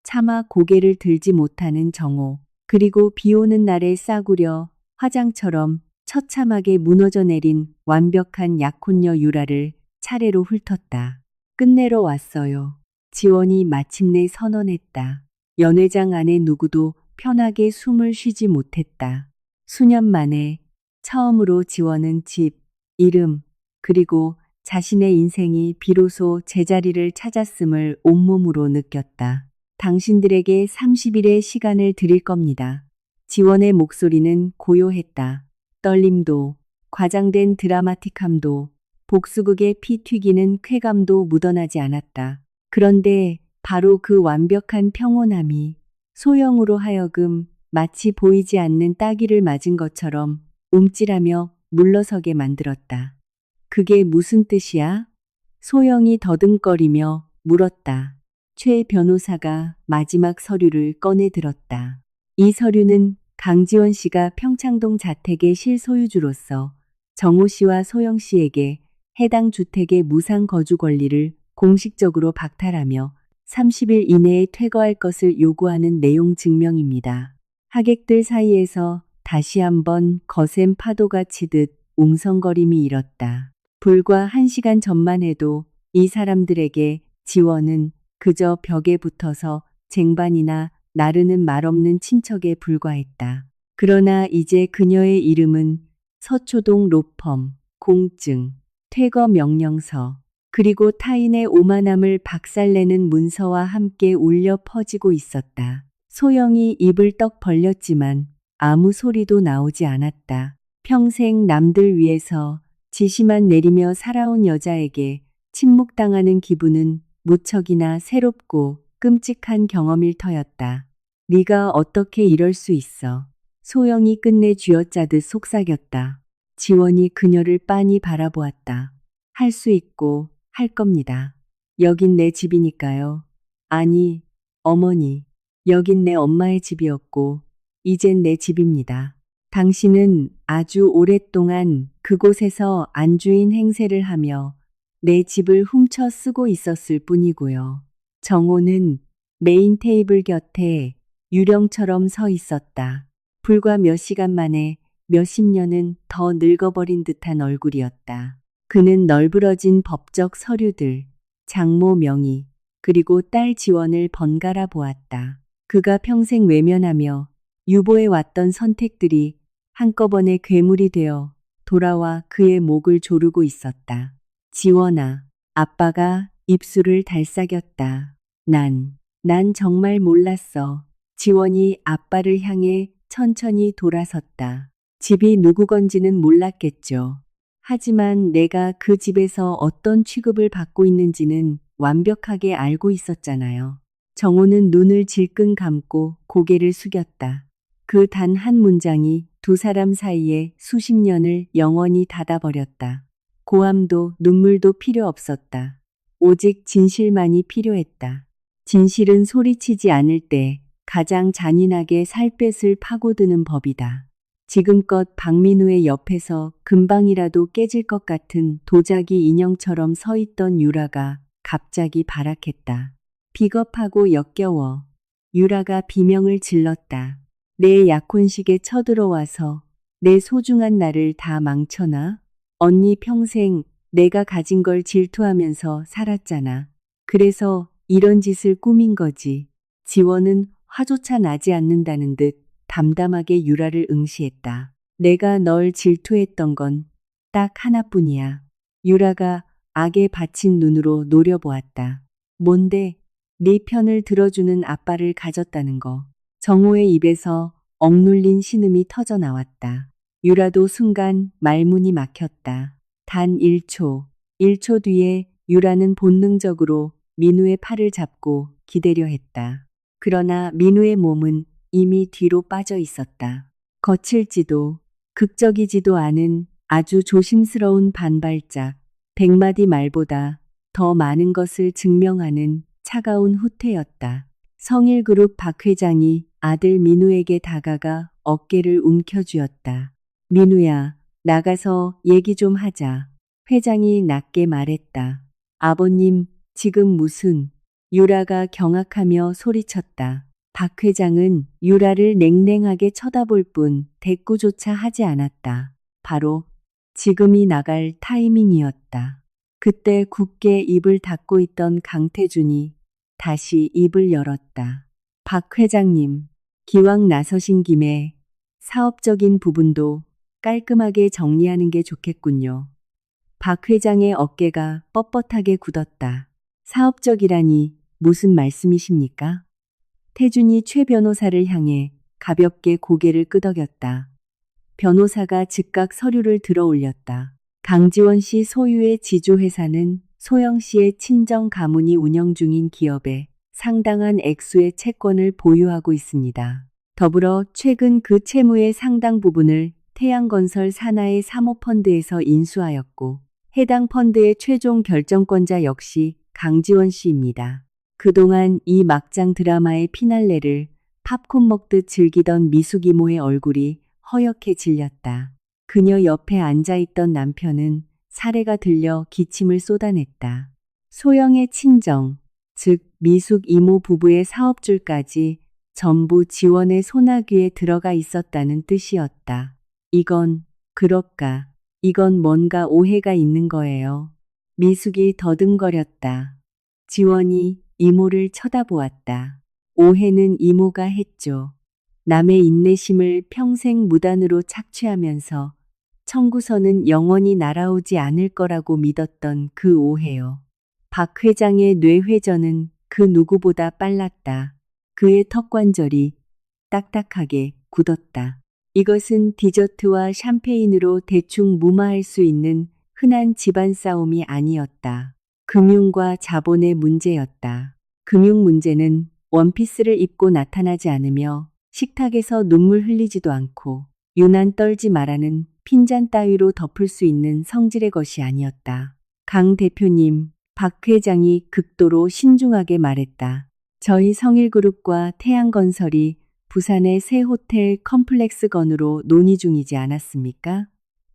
차마 고개를 들지 못하는 정호, 그리고 비 오는 날에 싸구려 화장처럼 처참하게 무너져 내린 완벽한 약혼녀 유라를 차례로 훑었다. 끝내러 왔어요. 지원이 마침내 선언했다. 연회장 안에 누구도 편하게 숨을 쉬지 못했다. 수년 만에 처음으로 지원은 집, 이름, 그리고 자신의 인생이 비로소 제자리를 찾았음을 온몸으로 느꼈다. 당신들에게 30일의 시간을 드릴 겁니다. 지원의 목소리는 고요했다. 떨림도, 과장된 드라마틱함도, 복수극의 피 튀기는 쾌감도 묻어나지 않았다. 그런데 바로 그 완벽한 평온함이 소영으로 하여금 마치 보이지 않는 따귀를 맞은 것처럼 움찔하며 물러서게 만들었다. 그게 무슨 뜻이야? 소영이 더듬거리며 물었다. 최 변호사가 마지막 서류를 꺼내 들었다. 이 서류는 강지원 씨가 평창동 자택의 실소유주로서 정호 씨와 소영 씨에게 해당 주택의 무상 거주 권리를 공식적으로 박탈하며 30일 이내에 퇴거할 것을 요구하는 내용 증명입니다. 하객들 사이에서 다시 한번 거센 파도가 치듯 웅성거림이 일었다. 불과 1시간 전만 해도 이 사람들에게 지원은 그저 벽에 붙어서 쟁반이나 나르는 말없는 친척에 불과했다. 그러나 이제 그녀의 이름은 서초동 로펌, 공증, 퇴거 명령서, 그리고 타인의 오만함을 박살내는 문서와 함께 울려 퍼지고 있었다. 소영이 입을 떡 벌렸지만 아무 소리도 나오지 않았다. 평생 남들 위해서 지시만 내리며 살아온 여자에게 침묵당하는 기분은 무척이나 새롭고 끔찍한 경험일 터였다. 네가 어떻게 이럴 수 있어. 소영이 끝내 쥐어짜듯 속삭였다. 지원이 그녀를 빤히 바라보았다. 할 수 있고 할 겁니다. 여긴 내 집이니까요. 아니, 어머니. 여긴 내 엄마의 집이었고 이젠 내 집입니다. 당신은 아주 오랫동안 그곳에서 안주인 행세를 하며 내 집을 훔쳐 쓰고 있었을 뿐이고요. 정호는 메인 테이블 곁에 유령처럼 서 있었다. 불과 몇 시간 만에 몇십 년은 더 늙어버린 듯한 얼굴이었다. 그는 널브러진 법적 서류들, 장모 명의, 그리고 딸 지원을 번갈아 보았다. 그가 평생 외면하며 유보해왔던 선택들이 한꺼번에 괴물이 되어 돌아와 그의 목을 조르고 있었다. 지원아, 아빠가 입술을 달싹였다. 난 정말 몰랐어. 지원이 아빠를 향해 천천히 돌아섰다. 집이 누구 건지는 몰랐겠죠. 하지만 내가 그 집에서 어떤 취급을 받고 있는지는 완벽하게 알고 있었잖아요. 정호는 눈을 질끈 감고 고개를 숙였다. 그 단 한 문장이 두 사람 사이에 수십 년을 영원히 닫아버렸다. 고함도 눈물도 필요 없었다. 오직 진실만이 필요했다. 진실은 소리치지 않을 때 가장 잔인하게 살갗을 파고드는 법이다. 지금껏 박민우의 옆에서 금방이라도 깨질 것 같은 도자기 인형처럼 서 있던 유라가 갑자기 발악했다. 비겁하고 역겨워. 유라가 비명을 질렀다. 내 약혼식에 쳐들어와서 내 소중한 나를 다 망쳐놔? 언니 평생 내가 가진 걸 질투하면서 살았잖아. 그래서 이런 짓을 꾸민 거지. 지원은 화조차 나지 않는다는 듯 담담하게 유라를 응시했다. 내가 널 질투했던 건 딱 하나뿐이야. 유라가 악에 받친 눈으로 노려보았다. 뭔데? 네 편을 들어주는 아빠를 가졌다는 거. 정호의 입에서 억눌린 신음이 터져 나왔다. 유라도 순간 말문이 막혔다. 단 1초. 1초 뒤에 유라는 본능적으로 민우의 팔을 잡고 기대려 했다. 그러나 민우의 몸은 이미 뒤로 빠져 있었다. 거칠지도 극적이지도 않은 아주 조심스러운 반발작, 100마디 말보다 더 많은 것을 증명하는 차가운 후퇴였다. 성일그룹 박 회장이 아들 민우에게 다가가 어깨를 움켜쥐었다. 민우야, 나가서 얘기 좀 하자. 회장이 낮게 말했다. 아버님, 지금 무슨... 유라가 경악하며 소리쳤다. 박 회장은 유라를 냉랭하게 쳐다볼 뿐 대꾸조차 하지 않았다. 바로 지금이 나갈 타이밍이었다. 그때 굳게 입을 닫고 있던 강태준이 다시 입을 열었다. 박 회장님, 기왕 나서신 김에 사업적인 부분도 깔끔하게 정리하는 게 좋겠군요. 박 회장의 어깨가 뻣뻣하게 굳었다. 사업적이라니 무슨 말씀이십니까? 태준이 최 변호사를 향해 가볍게 고개를 끄덕였다. 변호사가 즉각 서류를 들어 올렸다. 강지원 씨 소유의 지주회사는 소영 씨의 친정 가문이 운영 중인 기업에 상당한 액수의 채권을 보유하고 있습니다. 더불어 최근 그 채무의 상당 부분을 태양건설 산하의 사모펀드에서 인수하였고 해당 펀드의 최종 결정권자 역시 강지원 씨입니다. 그동안 이 막장 드라마의 피날레를 팝콘 먹듯 즐기던 미숙 이모의 얼굴이 허옇게 질렸다. 그녀 옆에 앉아있던 남편은 사례가 들려 기침을 쏟아냈다. 소영의 친정, 즉 미숙 이모 부부의 사업줄까지 전부 지원의 소나귀에 들어가 있었다는 뜻이었다. 이건 그럴까? 이건 뭔가 오해가 있는 거예요. 미숙이 더듬거렸다. 지원이 이모를 쳐다보았다. 오해는 이모가 했죠. 남의 인내심을 평생 무단으로 착취하면서 청구서는 영원히 날아오지 않을 거라고 믿었던 그 오해요. 박 회장의 뇌회전은 그 누구보다 빨랐다. 그의 턱관절이 딱딱하게 굳었다. 이것은 디저트와 샴페인으로 대충 무마할 수 있는 흔한 집안 싸움이 아니었다. 금융과 자본의 문제였다. 금융 문제는 원피스를 입고 나타나지 않으며 식탁에서 눈물 흘리지도 않고 유난 떨지 말라는 핀잔 따위로 덮을 수 있는 성질의 것이 아니었다. 강 대표님, 박 회장이 극도로 신중하게 말했다. 저희 성일그룹과 태양건설이 부산의 새 호텔 컴플렉스건으로 논의 중이지 않았습니까?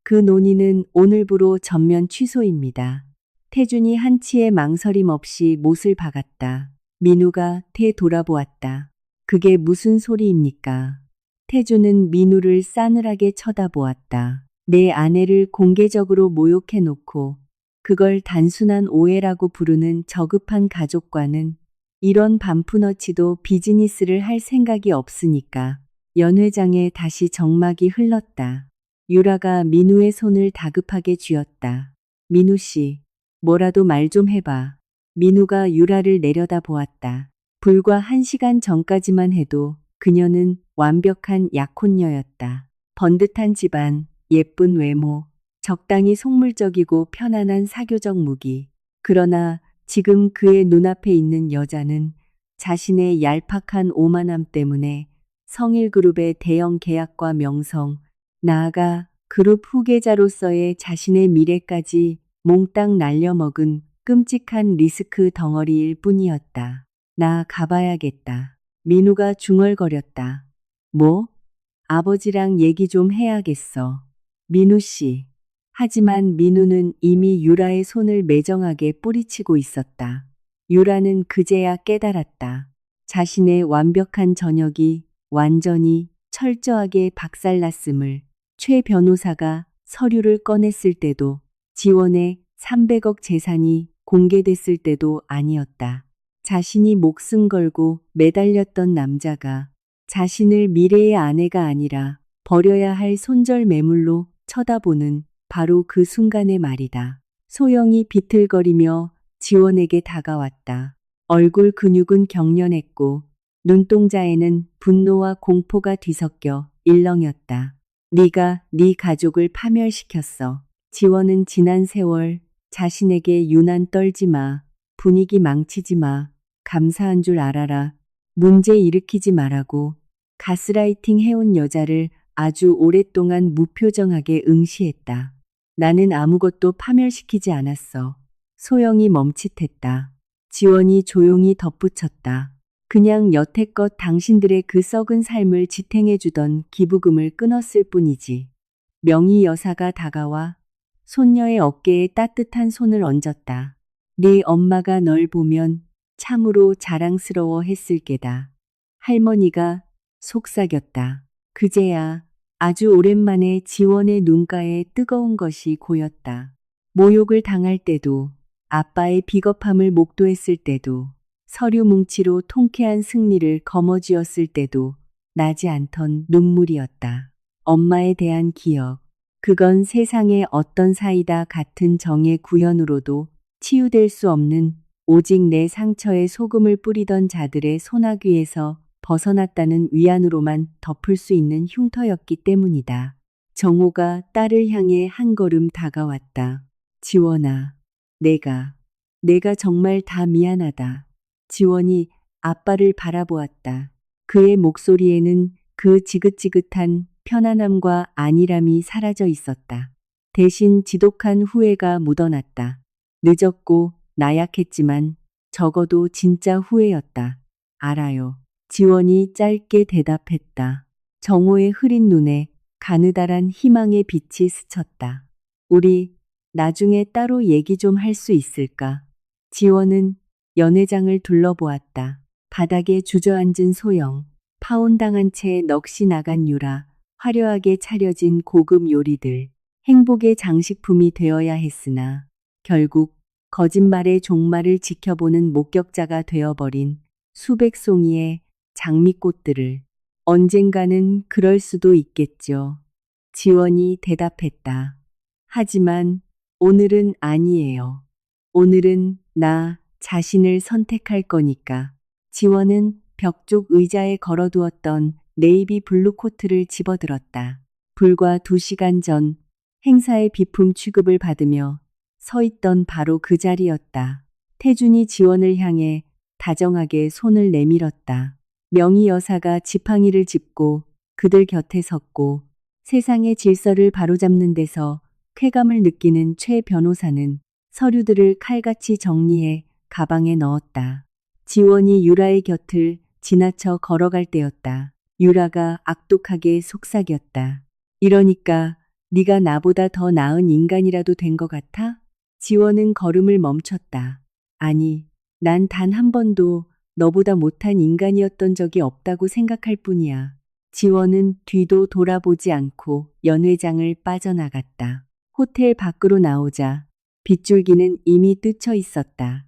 그 논의는 오늘부로 전면 취소입니다. 태준이 한치의 망설임 없이 못을 박았다. 민우가 되돌아보았다. 그게 무슨 소리입니까? 태준은 민우를 싸늘하게 쳐다보았다. 내 아내를 공개적으로 모욕해놓고 그걸 단순한 오해라고 부르는 저급한 가족과는 이런 반푼어치도 비즈니스를 할 생각이 없으니까. 연 회장의 다시 정막이 흘렀다. 유라가 민우의 손을 다급하게 쥐었다. 민우 씨, 뭐라도 말 좀 해봐. 민우가 유라를 내려다 보았다. 불과 1시간 전까지만 해도 그녀는 완벽한 약혼녀였다. 번듯한 집안, 예쁜 외모, 적당히 속물적이고 편안한 사교적 무기. 그러나 지금 그의 눈앞에 있는 여자는 자신의 얄팍한 오만함 때문에 성일그룹의 대형 계약과 명성, 나아가 그룹 후계자로서의 자신의 미래까지 몽땅 날려먹은 끔찍한 리스크 덩어리일 뿐이었다. 나 가봐야겠다. 민우가 중얼거렸다. 뭐? 아버지랑 얘기 좀 해야겠어. 민우 씨. 하지만 민우는 이미 유라의 손을 매정하게 뿌리치고 있었다. 유라는 그제야 깨달았다. 자신의 완벽한 전역이 완전히 철저하게 박살났음을. 최 변호사가 서류를 꺼냈을 때도, 지원의 300억 재산이 공개됐을 때도 아니었다. 자신이 목숨 걸고 매달렸던 남자가 자신을 미래의 아내가 아니라 버려야 할 손절 매물로 쳐다보는 바로 그 순간의 말이다. 소영이 비틀거리며 지원에게 다가왔다. 얼굴 근육은 경련했고 눈동자에는 분노와 공포가 뒤섞여 일렁였다. 네가 네 가족을 파멸시켰어. 지원은 지난 세월 자신에게 유난 떨지 마. 분위기 망치지 마. 감사한 줄 알아라. 문제 일으키지 말라고 가스라이팅 해온 여자를 아주 오랫동안 무표정하게 응시했다. 나는 아무것도 파멸시키지 않았어. 소영이 멈칫했다. 지원이 조용히 덧붙였다. 그냥 여태껏 당신들의 그 썩은 삶을 지탱해주던 기부금을 끊었을 뿐이지. 명희 여사가 다가와 손녀의 어깨에 따뜻한 손을 얹었다. 네 엄마가 널 보면 참으로 자랑스러워 했을 게다. 할머니가 속삭였다. 그제야 아주 오랜만에 지원의 눈가에 뜨거운 것이 고였다. 모욕을 당할 때도, 아빠의 비겁함을 목도했을 때도, 서류 뭉치로 통쾌한 승리를 거머쥐었을 때도 나지 않던 눈물이었다. 엄마에 대한 기억. 그건 세상의 어떤 사이다 같은 정의 구현으로도 치유될 수 없는, 오직 내 상처에 소금을 뿌리던 자들의 소나귀에서 벗어났다는 위안으로만 덮을 수 있는 흉터였기 때문이다. 정호가 딸을 향해 한 걸음 다가왔다. 지원아, 내가 정말 다 미안하다. 지원이 아빠를 바라보았다. 그의 목소리에는 그 지긋지긋한 편안함과 안일함이 사라져 있었다. 대신 지독한 후회가 묻어났다. 늦었고 나약했지만 적어도 진짜 후회였다. 알아요. 지원이 짧게 대답했다. 정호의 흐린 눈에 가느다란 희망의 빛이 스쳤다. 우리 나중에 따로 얘기 좀 할 수 있을까? 지원은 연 회장을 둘러보았다. 바닥에 주저앉은 소영, 파혼당한 채 넋이 나간 유라, 화려하게 차려진 고급 요리들, 행복의 장식품이 되어야 했으나 결국 거짓말의 종말을 지켜보는 목격자가 되어버린 수백 송이의 장미꽃들을. 언젠가는 그럴 수도 있겠죠. 지원이 대답했다. 하지만 오늘은 아니에요. 오늘은 나 자신을 선택할 거니까. 지원은 벽 쪽 의자에 걸어두었던 네이비 블루 코트를 집어들었다. 불과 2시간 전 행사의 비품 취급을 받으며 서 있던 바로 그 자리였다. 태준이 지원을 향해 다정하게 손을 내밀었다. 명희 여사가 지팡이를 짚고 그들 곁에 섰고 세상의 질서를 바로잡는 데서 쾌감을 느끼는 최 변호사는 서류들을 칼같이 정리해 가방에 넣었다. 지원이 유라의 곁을 지나쳐 걸어갈 때였다. 유라가 악독하게 속삭였다. 이러니까 네가 나보다 더 나은 인간이라도 된 것 같아? 지원은 걸음을 멈췄다. 아니, 난 단 한 번도 너보다 못한 인간이었던 적이 없다고 생각할 뿐이야. 지원은 뒤도 돌아보지 않고 연회장을 빠져나갔다. 호텔 밖으로 나오자 빗줄기는 이미 뜨쳐 있었다.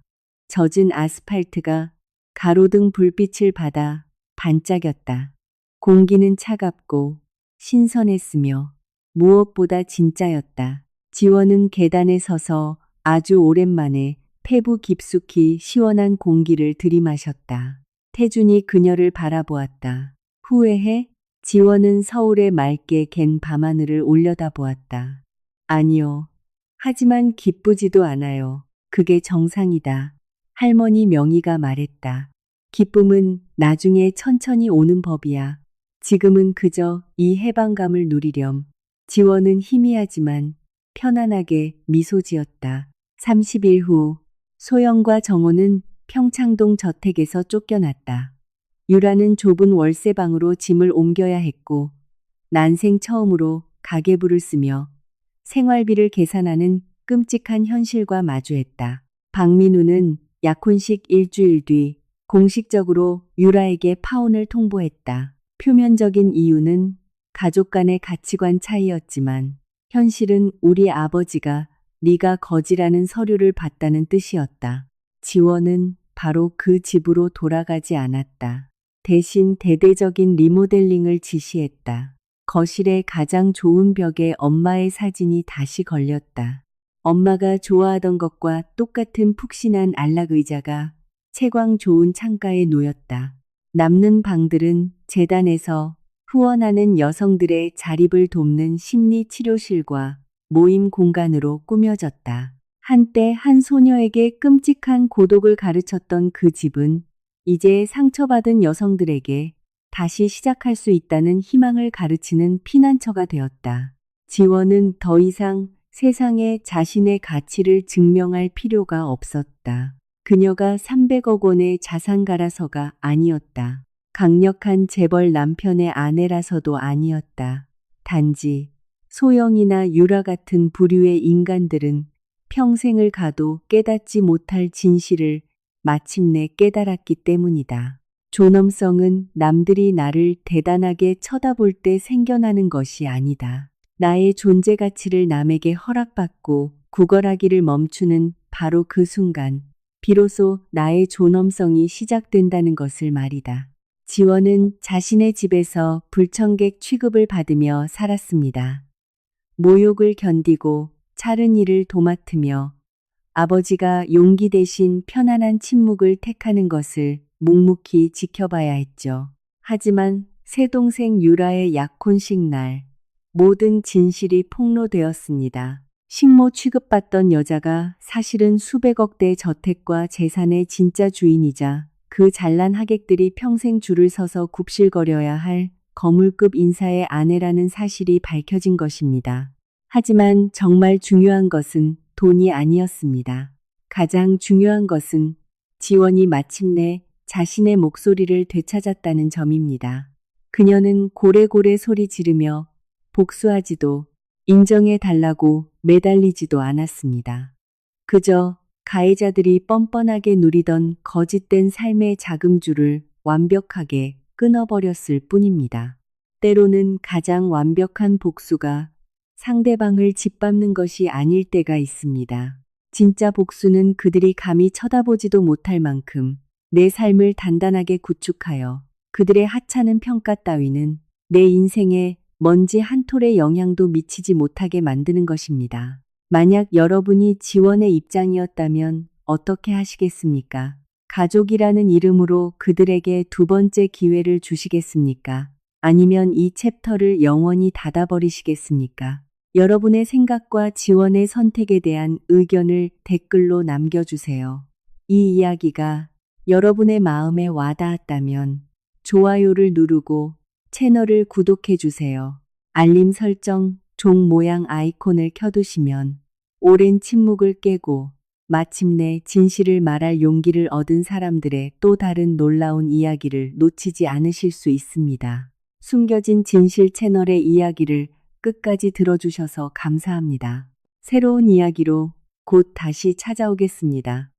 젖은 아스팔트가 가로등 불빛을 받아 반짝였다. 공기는 차갑고 신선했으며 무엇보다 진짜였다. 지원은 계단에 서서 아주 오랜만에 폐부 깊숙이 시원한 공기를 들이마셨다. 태준이 그녀를 바라보았다. 후회해? 지원은 서울의 맑게 갠 밤하늘을 올려다보았다. 아니요. 하지만 기쁘지도 않아요. 그게 정상이다. 할머니 명희가 말했다. 기쁨은 나중에 천천히 오는 법이야. 지금은 그저 이 해방감을 누리렴. 지원은 희미하지만 편안하게 미소 지었다. 30일 후 소영과 정호는 평창동 저택에서 쫓겨났다. 유라는 좁은 월세방으로 짐을 옮겨야 했고 난생 처음으로 가계부를 쓰며 생활비를 계산하는 끔찍한 현실과 마주했다. 박민우는 약혼식 일주일 뒤 공식적으로 유라에게 파혼을 통보했다. 표면적인 이유는 가족 간의 가치관 차이였지만 현실은 우리 아버지가 네가 거지라는 서류를 봤다는 뜻이었다. 지원은 바로 그 집으로 돌아가지 않았다. 대신 대대적인 리모델링을 지시했다. 거실의 가장 좋은 벽에 엄마의 사진이 다시 걸렸다. 엄마가 좋아하던 것과 똑같은 푹신한 안락의자가 채광 좋은 창가에 놓였다. 남는 방들은 재단에서 후원하는 여성들의 자립을 돕는 심리치료실과 모임 공간으로 꾸며졌다. 한때 한 소녀에게 끔찍한 고독을 가르쳤던 그 집은 이제 상처받은 여성들에게 다시 시작할 수 있다는 희망을 가르치는 피난처가 되었다. 지원은 더 이상 세상에 자신의 가치를 증명할 필요가 없었다. 그녀가 300억 원의 자산가라서가 아니었다. 강력한 재벌 남편의 아내라서도 아니었다. 단지 소영이나 유라 같은 부류의 인간들은 평생을 가도 깨닫지 못할 진실을 마침내 깨달았기 때문이다. 존엄성은 남들이 나를 대단하게 쳐다볼 때 생겨나는 것이 아니다. 나의 존재 가치를 남에게 허락받고 구걸하기를 멈추는 바로 그 순간, 비로소 나의 존엄성이 시작된다는 것을 말이다. 지원은 자신의 집에서 불청객 취급을 받으며 살았습니다. 모욕을 견디고 차른 일을 도맡으며 아버지가 용기 대신 편안한 침묵을 택하는 것을 묵묵히 지켜봐야 했죠. 하지만 새동생 유라의 약혼식 날 모든 진실이 폭로되었습니다. 식모 취급받던 여자가 사실은 수백억대 저택과 재산의 진짜 주인이자 그 잘난 하객들이 평생 줄을 서서 굽실거려야 할 거물급 인사의 아내라는 사실이 밝혀진 것입니다. 하지만 정말 중요한 것은 돈이 아니었습니다. 가장 중요한 것은 지원이 마침내 자신의 목소리를 되찾았다는 점입니다. 그녀는 고래고래 소리 지르며 복수하지도 인정해 달라고 매달리지도 않았습니다. 그저 가해자들이 뻔뻔하게 누리던 거짓된 삶의 자금줄을 완벽하게 끊어버렸을 뿐입니다. 때로는 가장 완벽한 복수가 상대방을 짓밟는 것이 아닐 때가 있습니다. 진짜 복수는 그들이 감히 쳐다보지도 못할 만큼 내 삶을 단단하게 구축하여 그들의 하찮은 평가 따위는 내 인생에 먼지 한 톨의 영향도 미치지 못하게 만드는 것입니다. 만약 여러분이 지원의 입장이었다면 어떻게 하시겠습니까? 가족이라는 이름으로 그들에게 두 번째 기회를 주시겠습니까? 아니면 이 챕터를 영원히 닫아버리시겠습니까? 여러분의 생각과 지원의 선택에 대한 의견을 댓글로 남겨주세요. 이 이야기가 여러분의 마음에 와닿았다면 좋아요를 누르고 채널을 구독해 주세요. 알림 설정, 종 모양 아이콘을 켜두시면 오랜 침묵을 깨고 마침내 진실을 말할 용기를 얻은 사람들의 또 다른 놀라운 이야기를 놓치지 않으실 수 있습니다. 숨겨진 진실 채널의 이야기를 끝까지 들어주셔서 감사합니다. 새로운 이야기로 곧 다시 찾아오겠습니다.